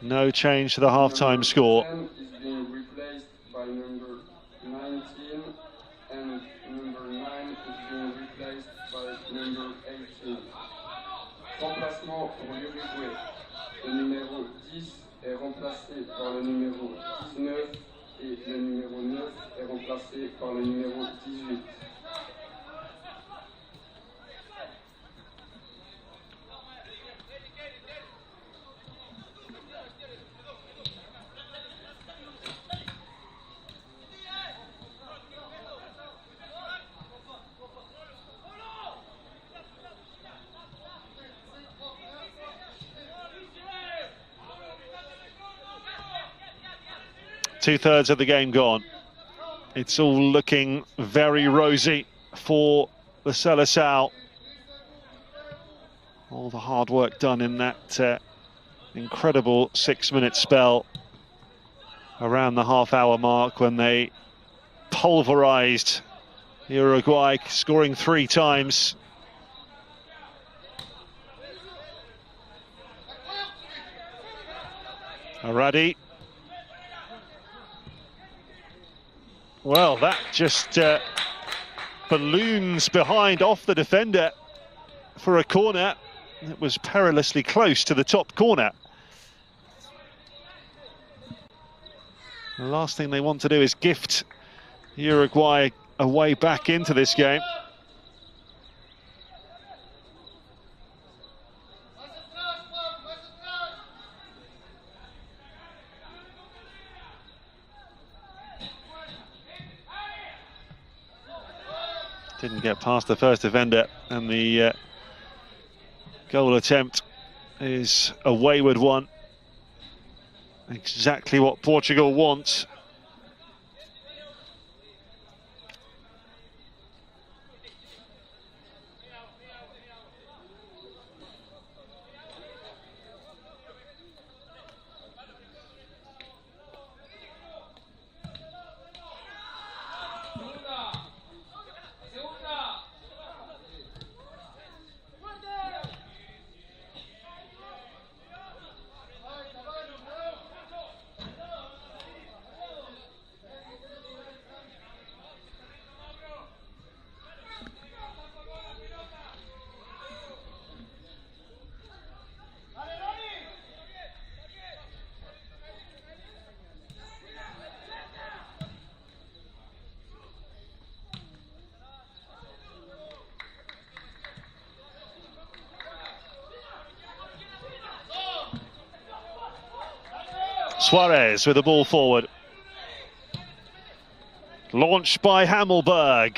No change to the half-time score. Number 10 is being replaced by number 19, and number 9 is being replaced by number 18. Remplacement pour l'Uruguay. Le numéro 10 est remplacé par le numéro 19 et le numéro 9 est remplacé par le numéro 18. Two-thirds of the game gone. It's all looking very rosy for the Seleção. All the hard work done in that incredible 6-minute spell around the half-hour mark when they pulverized Uruguay, scoring 3 times. Aradi. Well, that just balloons behind off the defender for a corner. It was perilously close to the top corner. The last thing they want to do is gift Uruguay a way back into this game. Didn't get past the first defender, and the goal attempt is a wayward one. Exactly what Portugal wants. Suarez with the ball forward. Launched by Hammelberg.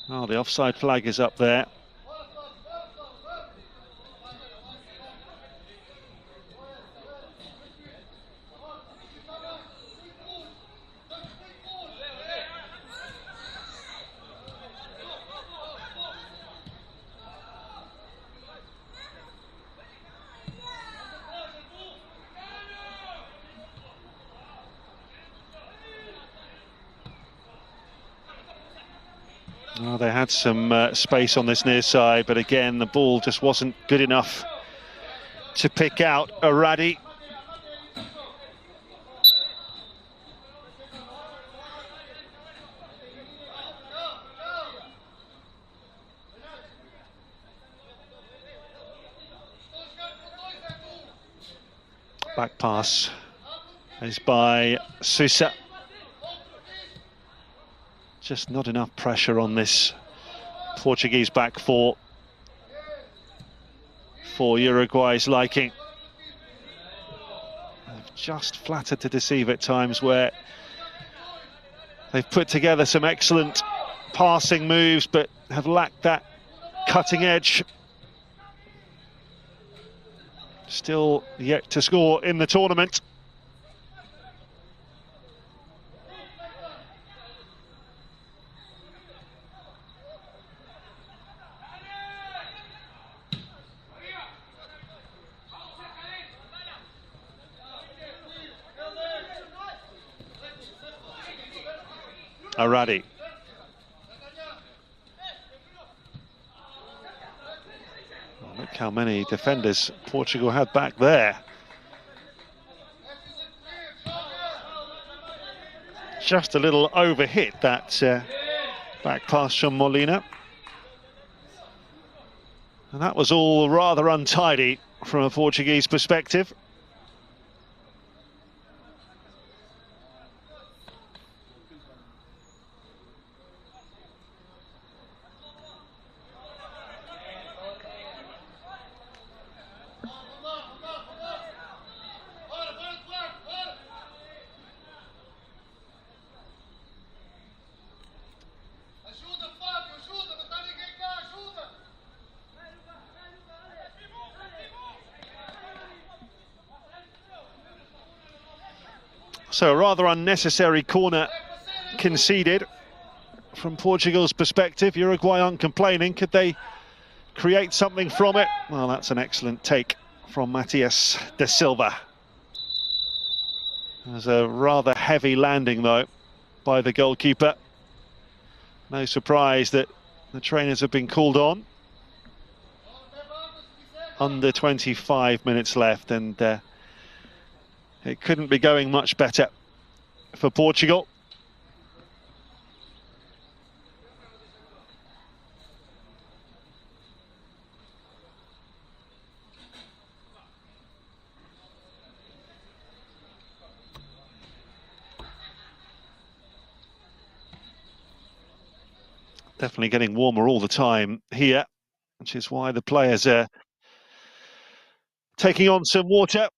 Oh, the offside flag is up there. Well, they had some space on this near side, but again, the ball just wasn't good enough to pick out Aradi. Back pass is by Sousa. Just not enough pressure on this Portuguese back four for Uruguay's liking. They've just flattered to deceive at times, where they've put together some excellent passing moves but have lacked that cutting edge. Still yet to score in the tournament. Aradi. Look how many defenders Portugal had back there. Just a little overhit that back pass from Molina. And that was all rather untidy from a Portuguese perspective. So a rather unnecessary corner conceded from Portugal's perspective. Uruguay aren't complaining. Could they create something from it? Well, that's an excellent take from Matias de Silva. There's a rather heavy landing, though, by the goalkeeper. No surprise that the trainers have been called on. Under 25 minutes left, and it couldn't be going much better for Portugal. Definitely getting warmer all the time here, which is why the players are taking on some water.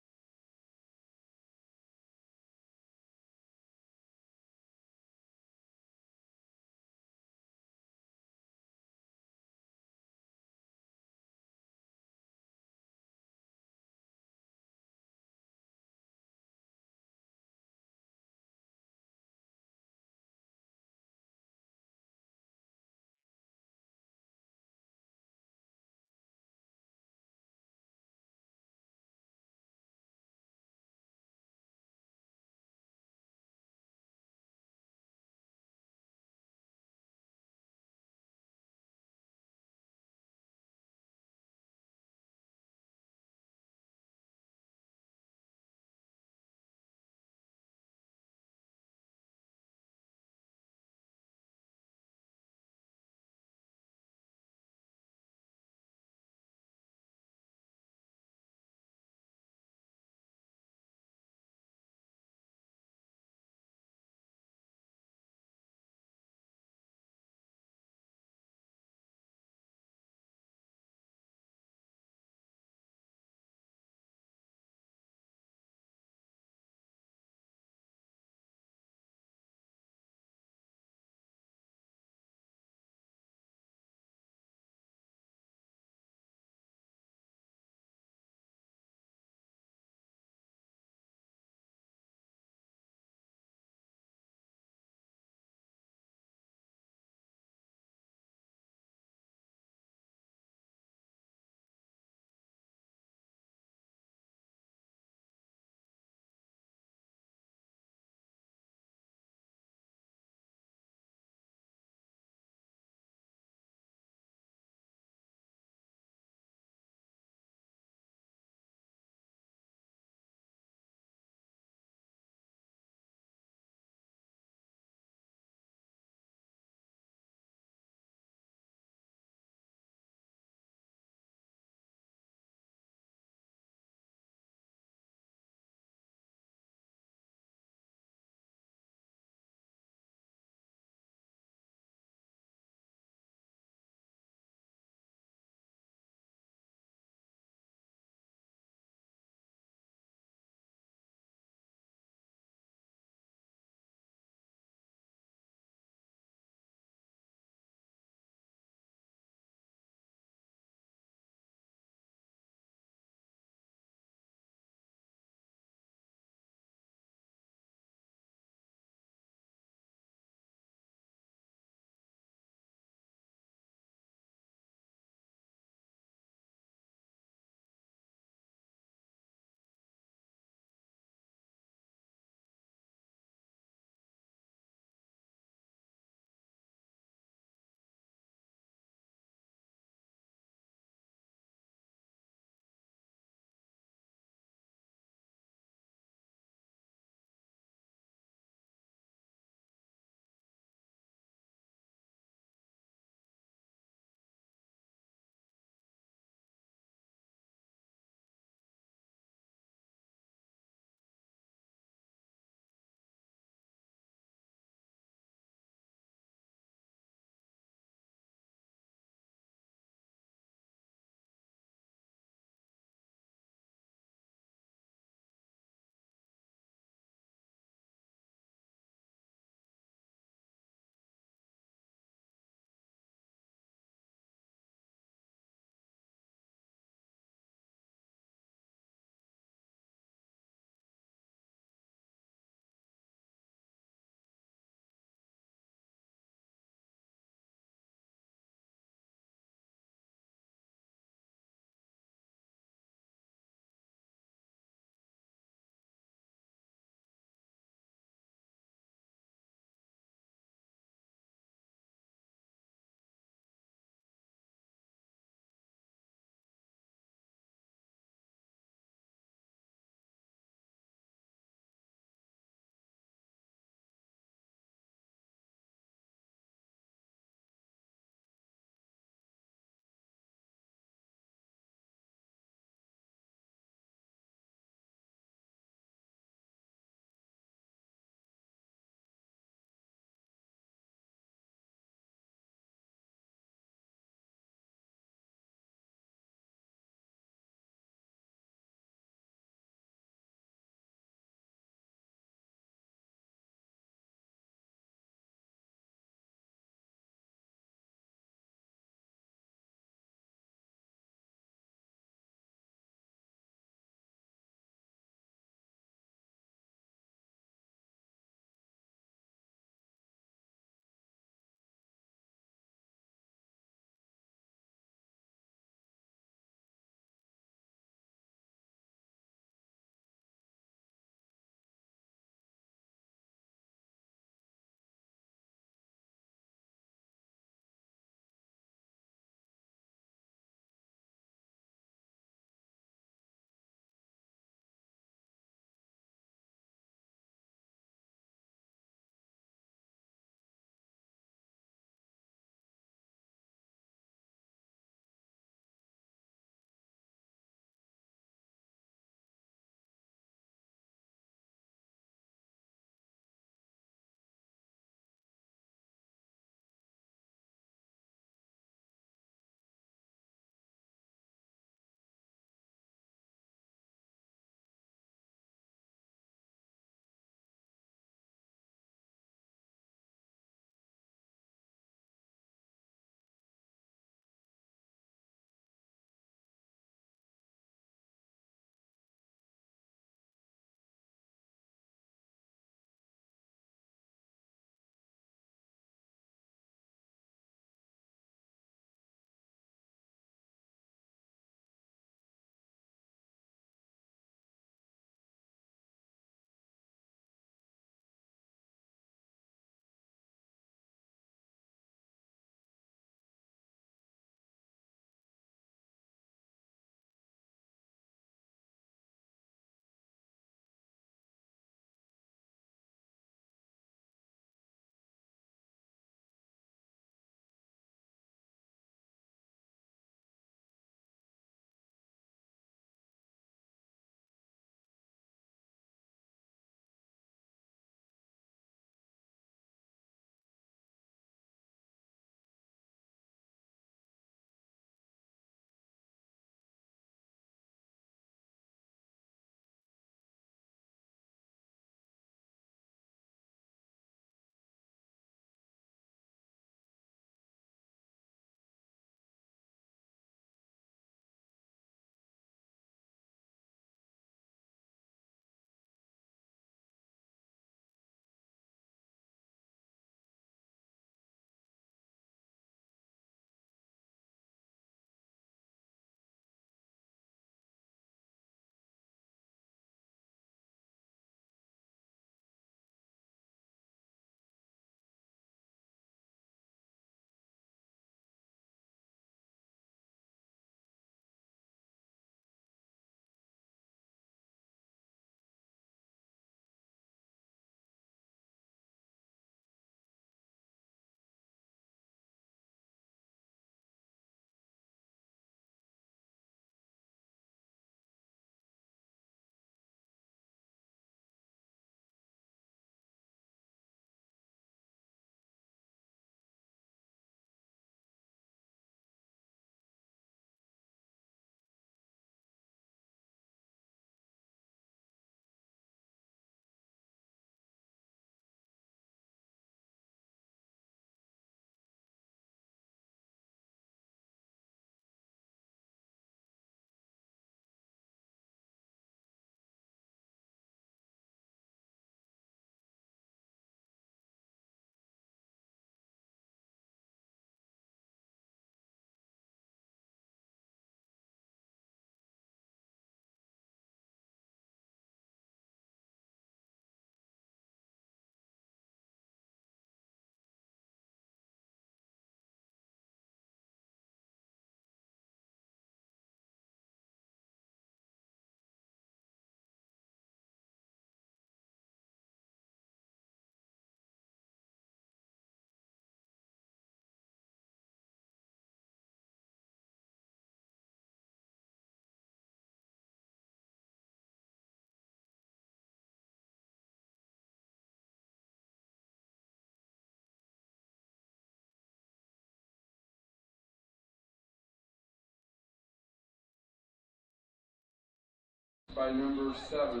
by number 7.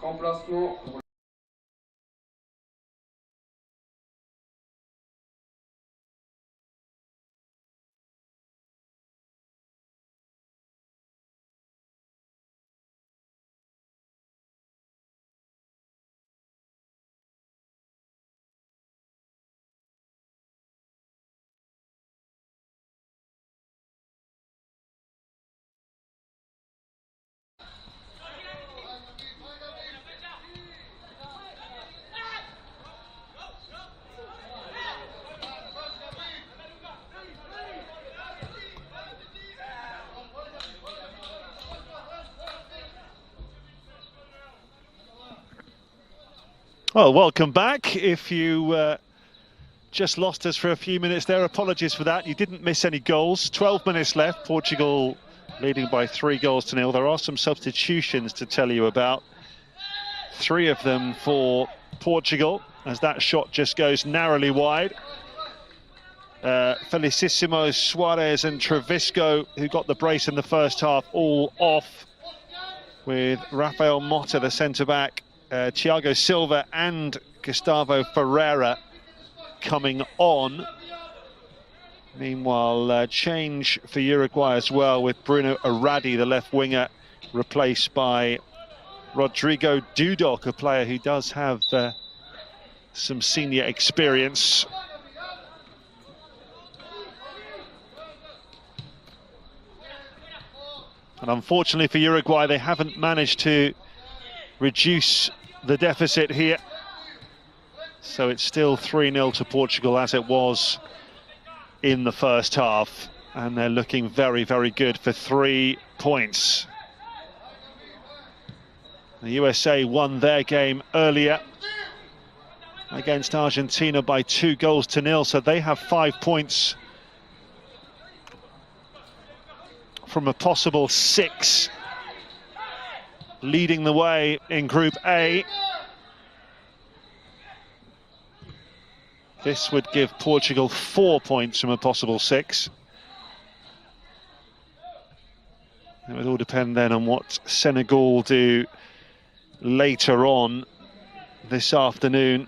Remplacement pour Well, welcome back. If you just lost us for a few minutes there, apologies for that. You didn't miss any goals. 12 minutes left. Portugal leading by 3-0. There are some substitutions to tell you about. 3 of them for Portugal, as that shot just goes narrowly wide. Felicissimo, Suarez and Trevisco, who got the brace in the first half, all off, with Rafael Mota, the centre-back, Thiago Silva and Gustavo Ferreira coming on. Meanwhile, change for Uruguay as well, with Bruno Arradi, the left winger, replaced by Rodrigo Dudok, a player who does have some senior experience. And unfortunately for Uruguay, they haven't managed to reduce the deficit here. So it's still 3-0 to Portugal, as it was in the first half. And they're looking very, very good for 3 points. The USA won their game earlier against Argentina by 2-0, so they have 5 points from a possible 6, leading the way in Group A. This would give Portugal 4 points from a possible 6. It would all depend then on what Senegal do later on this afternoon.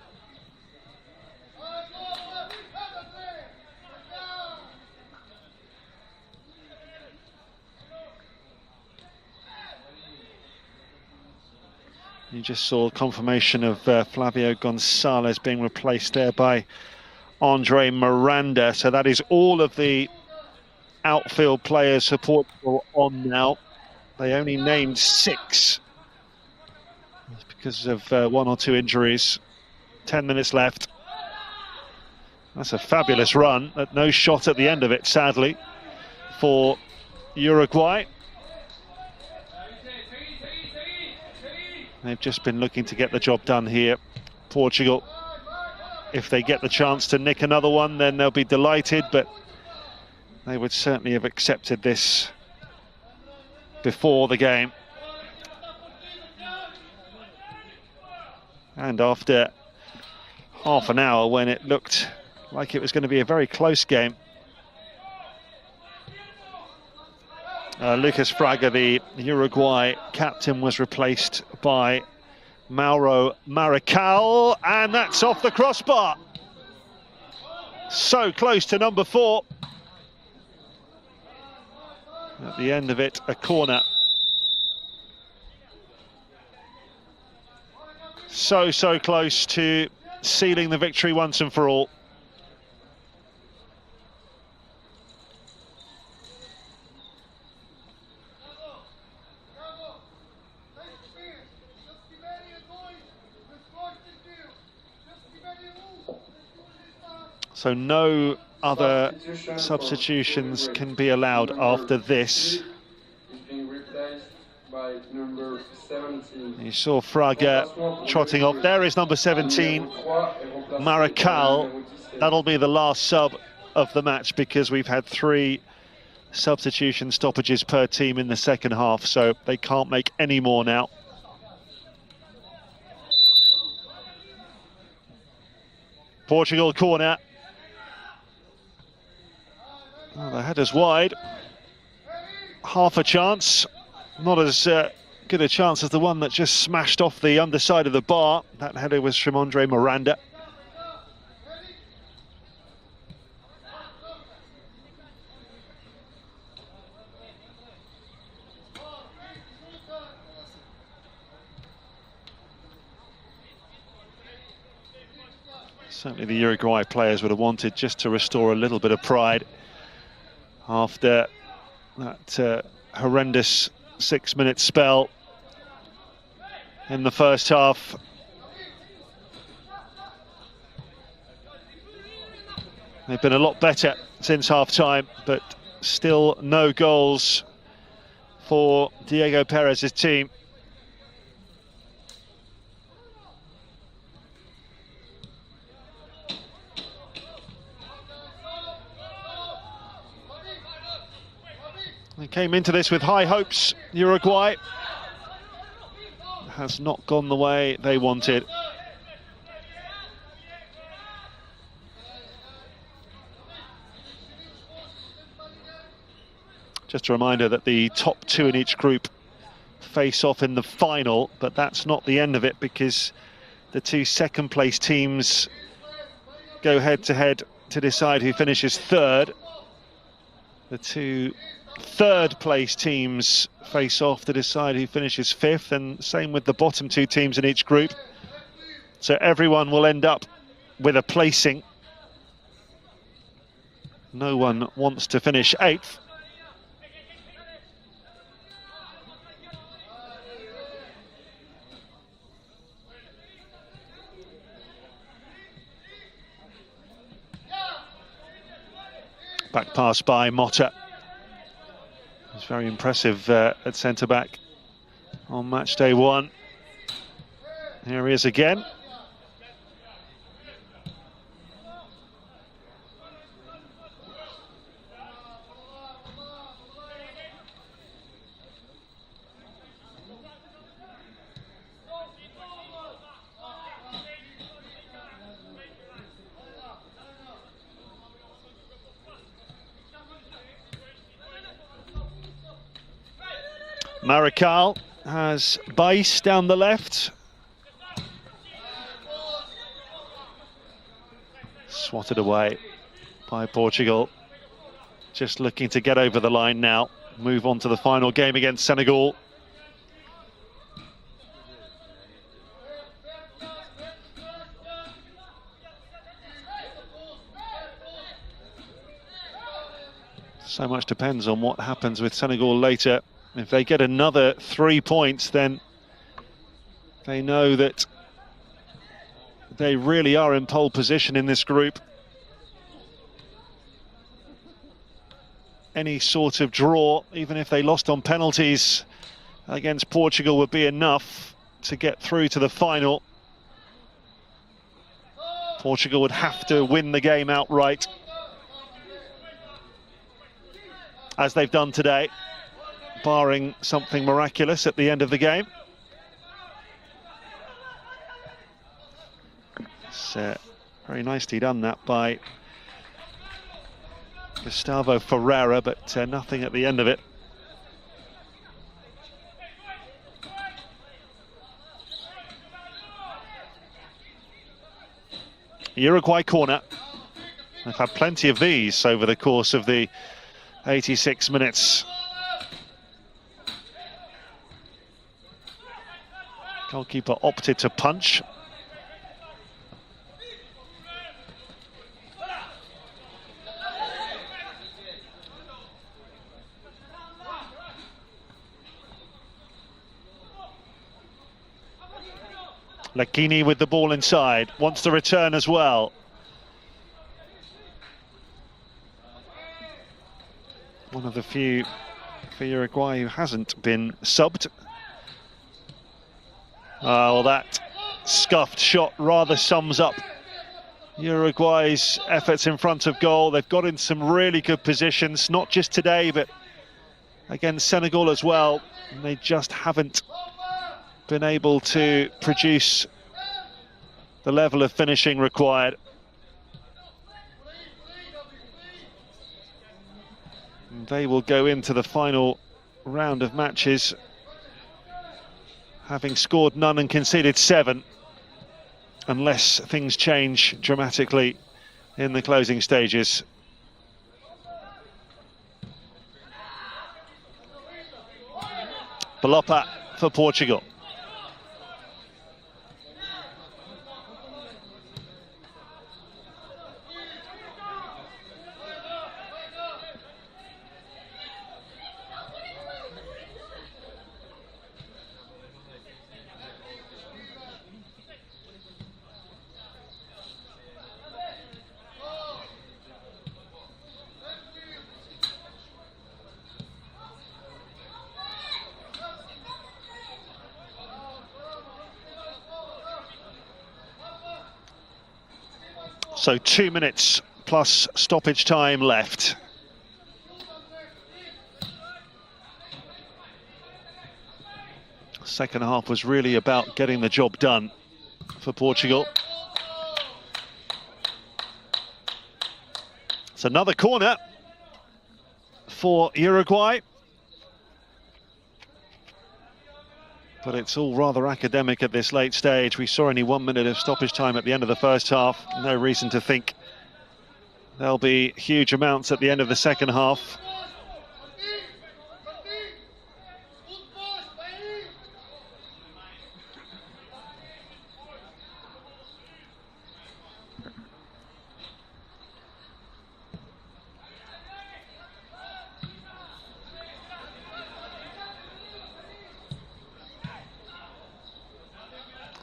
You just saw confirmation of Flavio Gonzalez being replaced there by Andre Miranda. So that is all of the outfield players for Portugal on now. They only named 6 because of 1 or 2 injuries. 10 minutes left. That's a fabulous run, but no shot at the end of it, sadly, for Uruguay. They've just been looking to get the job done here. Portugal, if they get the chance to nick another one, then they'll be delighted, but they would certainly have accepted this before the game. And after half an hour, when it looked like it was going to be a very close game, Lucas Fraga, the Uruguay captain, was replaced by Mauro Marachal, and that's off the crossbar. So close to number 4. At the end of it, a corner. So close to sealing the victory once and for all. So no other substitutions can be allowed after this. By number 17. You saw Fraga trotting off. There is number 17, Marachal. That'll be the last sub of the match, because we've had 3 substitution stoppages per team in the second half, so they can't make any more now. Portugal corner. Well, the header's wide. Half a chance. Not as good a chance as the one that just smashed off the underside of the bar. That header was from Andre Miranda. Certainly the Uruguay players would have wanted just to restore a little bit of pride after that horrendous 6-minute spell in the first half. They've been a lot better since half-time, but still no goals for Diego Perez's team. They came into this with high hopes. Uruguay has not gone the way they wanted. Just a reminder that the top two in each group face off in the final, but that's not the end of it, because the two second-place teams go head-to-head to decide who finishes third. The two third-place teams face off to decide who finishes fifth, and same with the bottom two teams in each group. So everyone will end up with a placing. No one wants to finish eighth. Back pass by Motta. It's very impressive at centre-back on match day one. Here he is again. Marical has Bais down the left. Swatted away by Portugal. Just looking to get over the line now. Move on to the final game against Senegal. So much depends on what happens with Senegal later. If they get another 3 points, then they know that they really are in pole position in this group. Any sort of draw, even if they lost on penalties against Portugal, would be enough to get through to the final. Portugal would have to win the game outright, as they've done today, barring something miraculous at the end of the game. It's very nicely done that by Gustavo Ferreira, but nothing at the end of it. Uruguay corner. They've had plenty of these over the course of the 86 minutes. Goalkeeper opted to punch. Lechini with the ball inside, wants to return as well. One of the few for Uruguay who hasn't been subbed. Well, that scuffed shot rather sums up Uruguay's efforts in front of goal. They've got in some really good positions, not just today, but against Senegal as well. And they just haven't been able to produce the level of finishing required. And they will go into the final round of matches having scored none and conceded 7, unless things change dramatically in the closing stages. Balopa for Portugal. So 2 minutes plus stoppage time left. Second half was really about getting the job done for Portugal. It's another corner for Uruguay. But it's all rather academic at this late stage. We saw only 1 minute of stoppage time at the end of the first half. No reason to think there'll be huge amounts at the end of the second half.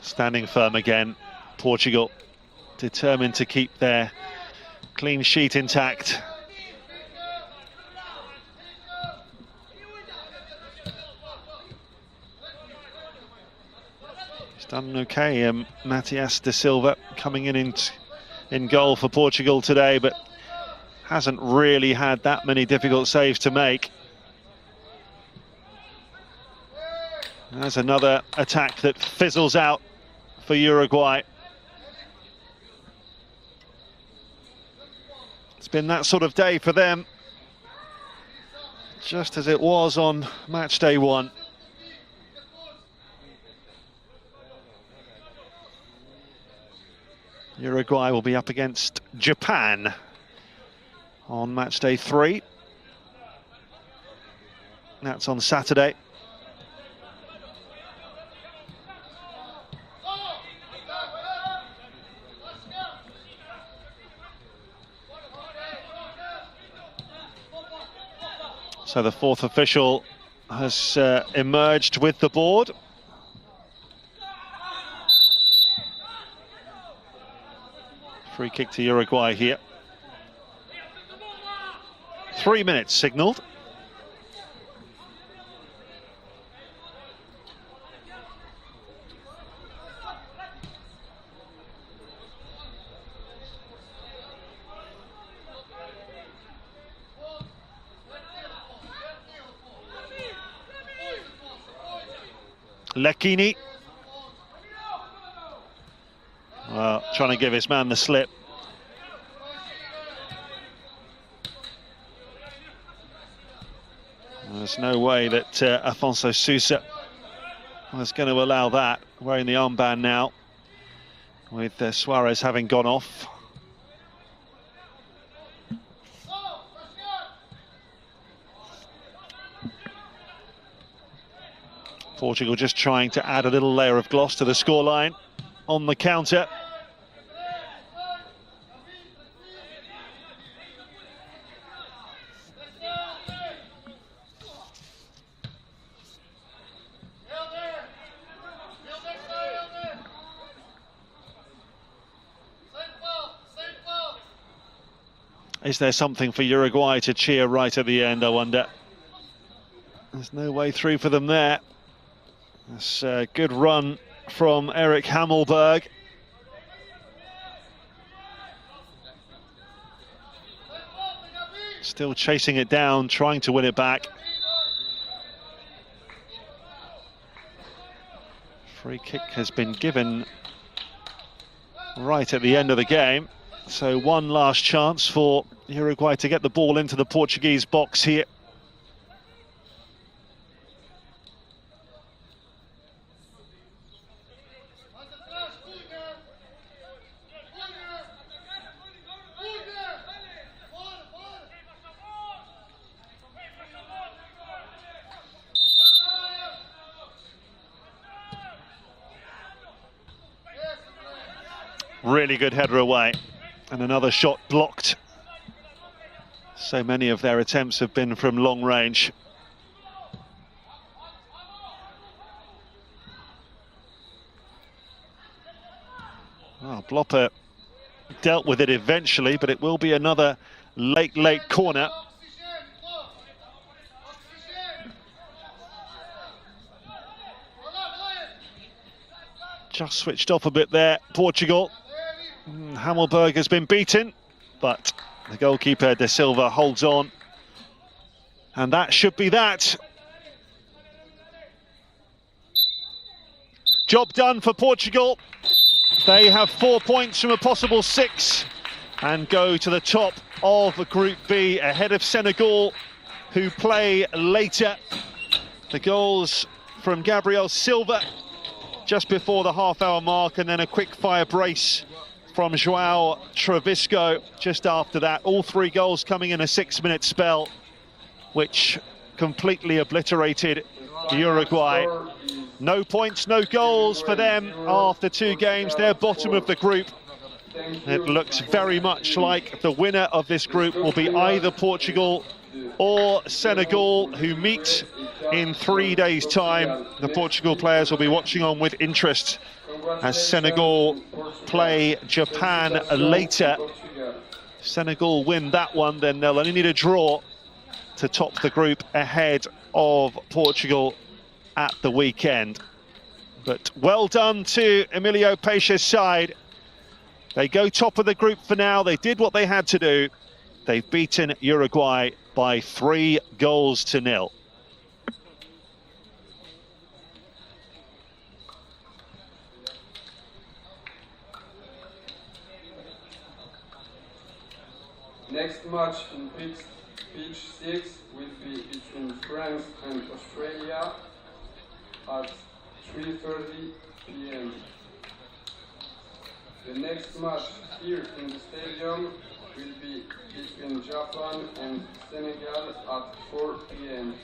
Standing firm again, Portugal, determined to keep their clean sheet intact. He's done okay, Matias de Silva coming in goal for Portugal today, but hasn't really had that many difficult saves to make. There's another attack that fizzles out for Uruguay. It's been that sort of day for them, just as it was on match day 1. Uruguay will be up against Japan on match day 3. That's on Saturday. So the fourth official has emerged with the board. Free kick to Uruguay here. 3 minutes signalled. Lekini. Well, trying to give his man the slip. There's no way that Afonso Sousa was going to allow that, wearing the armband now, with Suarez having gone off. Portugal just trying to add a little layer of gloss to the scoreline on the counter. Is there something for Uruguay to cheer right at the end, I wonder? There's no way through for them there. That's a good run from Eric Hammelberg. Still chasing it down, trying to win it back. Free kick has been given right at the end of the game. So one last chance for Uruguay to get the ball into the Portuguese box here. Really good header away. And another shot blocked. So many of their attempts have been from long range. Well, Blopper dealt with it eventually, but it will be another late corner. Just switched off a bit there, Portugal. Hammelberg has been beaten, but the goalkeeper De Silva holds on. And that should be that. Job done for Portugal. They have 4 points from a possible 6 and go to the top of Group B ahead of Senegal, who play later. The goals from Gabriel Silva just before the half-hour mark, and then a quick-fire brace from João Trevisco just after that. All 3 goals coming in a 6-minute spell, which completely obliterated Uruguay. No points, no goals for them after 2 games. They're bottom of the group. It looks very much like the winner of this group will be either Portugal or Senegal, who meet in 3 days' time. The Portugal players will be watching on with interest as Senegal play Japan later. If Senegal win that one, then they'll only need a draw to top the group ahead of Portugal at the weekend. But well done to Emilio Peixa's side. They go top of the group for now. They did what they had to do. They've beaten Uruguay by 3-0. Next match in pitch 6 will be between France and Australia at 3:30 p.m. The next match here in the stadium will be between Japan and Senegal at 4 p.m.